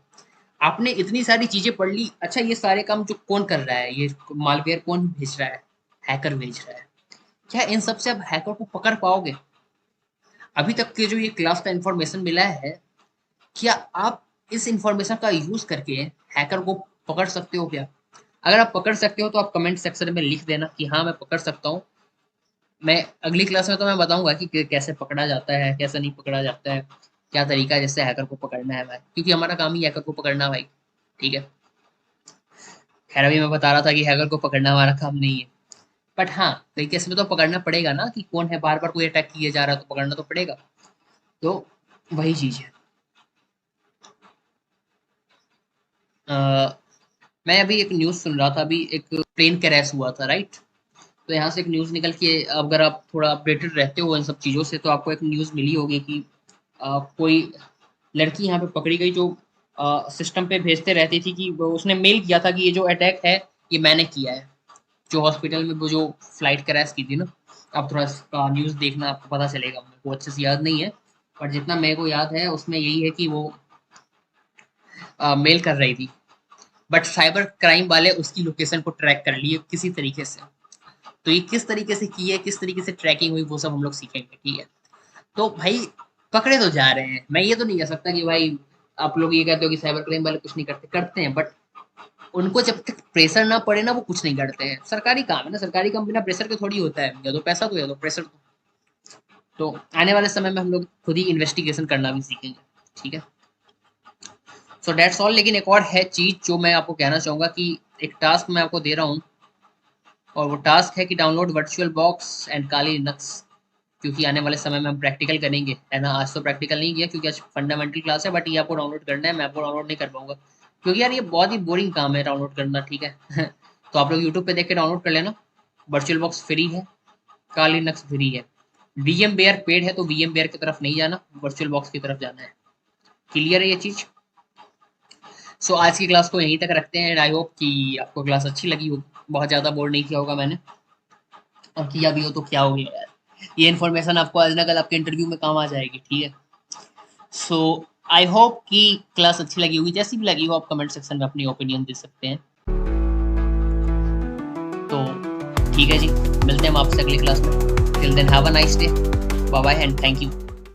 आपने इतनी सारी चीजें पढ़ ली, अच्छा ये सारे काम जो कौन कर रहा है, ये मालवेयर कौन भेज रहा है? हैकर भेज रहा है। क्या इन सब से आप हैकर को पकड़ पाओगे? अभी तक के जो ये क्लास का इंफॉर्मेशन मिला है, क्या आप इस इंफॉर्मेशन का यूज करके हैकर को पकड़ सकते हो क्या? अगर आप पकड़ सकते हो तो आप कमेंट सेक्शन में लिख देना कि हाँ मैं पकड़ सकता हूँ। मैं अगली क्लास में तो मैं बताऊंगा कि कैसे पकड़ा जाता है, कैसे नहीं पकड़ा जाता है, क्या तरीका है जिससे हैकर को पकड़ना है भाई, क्योंकि हमारा काम ही हैकर को पकड़ना भाई, ठीक है। खैर अभी मैं बता रहा था कि हैकर को पकड़ना हमारा काम नहीं है, बट हाँ कई केस में तो पकड़ना पड़ेगा ना, कि कौन है, बार बार कोई अटैक किया जा रहा है तो पकड़ना तो पड़ेगा। तो वही चीज है। अ, मैं अभी एक न्यूज़ सुन रहा था, अभी एक प्लेन क्रैश हुआ था, राइट। तो यहाँ से एक न्यूज़ निकल के, अगर आप थोड़ा अपडेटेड रहते हो इन सब चीज़ों से तो आपको एक न्यूज़ मिली होगी कि कोई लड़की यहाँ पे पकड़ी गई जो सिस्टम पे भेजते रहती थी कि उसने मेल किया था कि ये जो अटैक है ये मैंने किया है, जो हॉस्पिटल में वो जो फ्लाइट क्रैश की थी ना। आप थोड़ा न्यूज़ देखना, आपको पता चलेगा, मेरे को अच्छे से याद नहीं है, पर जितना मेरे को याद है उसमें यही है कि वो मेल कर रही थी, बट साइबर क्राइम वाले उसकी लोकेशन को ट्रैक कर लिए किसी तरीके से। तो ये किस तरीके से की है, किस तरीके से ट्रैकिंग हुई, वो सब हम लोग सीखेंगे, ठीक है। तो भाई पकड़े तो जा रहे हैं, मैं ये तो नहीं कह सकता कि भाई आप लोग ये कहते हो कि साइबर क्राइम वाले कुछ नहीं करते, करते हैं, बट उनको जब तक प्रेशर ना पड़े ना वो कुछ नहीं करते हैं। सरकारी काम है ना, सरकारी काम बिना प्रेशर के थोड़ी होता है, या तो पैसा तो या तो प्रेशर तो आने वाले समय में हम लोग खुद ही इन्वेस्टिगेशन करना भी सीखेंगे, ठीक है। So that's all. लेकिन एक और है चीज जो मैं आपको कहना चाहूंगा कि एक टास्क मैं आपको दे रहा हूँ, और वो टास्क है कि download virtual box and Kali Linux, क्योंकि आने वाले समय में हम प्रैक्टिकल करेंगे, है ना। आज तो प्रैक्टिकल नहीं किया क्योंकि आज फंडामेंटल क्लास है, बट ये आपको डाउनलोड करना है, मैं आपको डाउनलोड नहीं कर पाऊंगा क्योंकि यार ये बहुत ही बोरिंग काम है डाउनलोड करना, ठीक है। तो आप लोग यूट्यूब पे देख के डाउनलोड कर लेना। वर्चुअल बॉक्स फ्री है, काली लिनक्स फ्री है, वीएम बेयर पेड है, तो वीएम बेयर की तरफ नहीं जाना, वर्चुअल बॉक्स की तरफ जाना है। क्लियर है ये चीज। सो आज की क्लास को यहीं तक रखते हैं, एंड आई होप कि आपको क्लास अच्छी लगी हो, बहुत ज़्यादा बोर नहीं किया होगा मैंने, और किया भी हो तो क्या हो गया यार, ये इन्फॉर्मेशन आपको आज ना कल आपके इंटरव्यू में काम आ जाएगी, ठीक है। सो आई होप कि क्लास अच्छी लगी होगी, जैसी भी लगी हो आप कमेंट सेक्शन में अपनी ओपिनियन दे सकते हैं। तो ठीक है जी, मिलते हैं हम आपसे अगली क्लास में। Till then have a nice day, bye bye and thank you.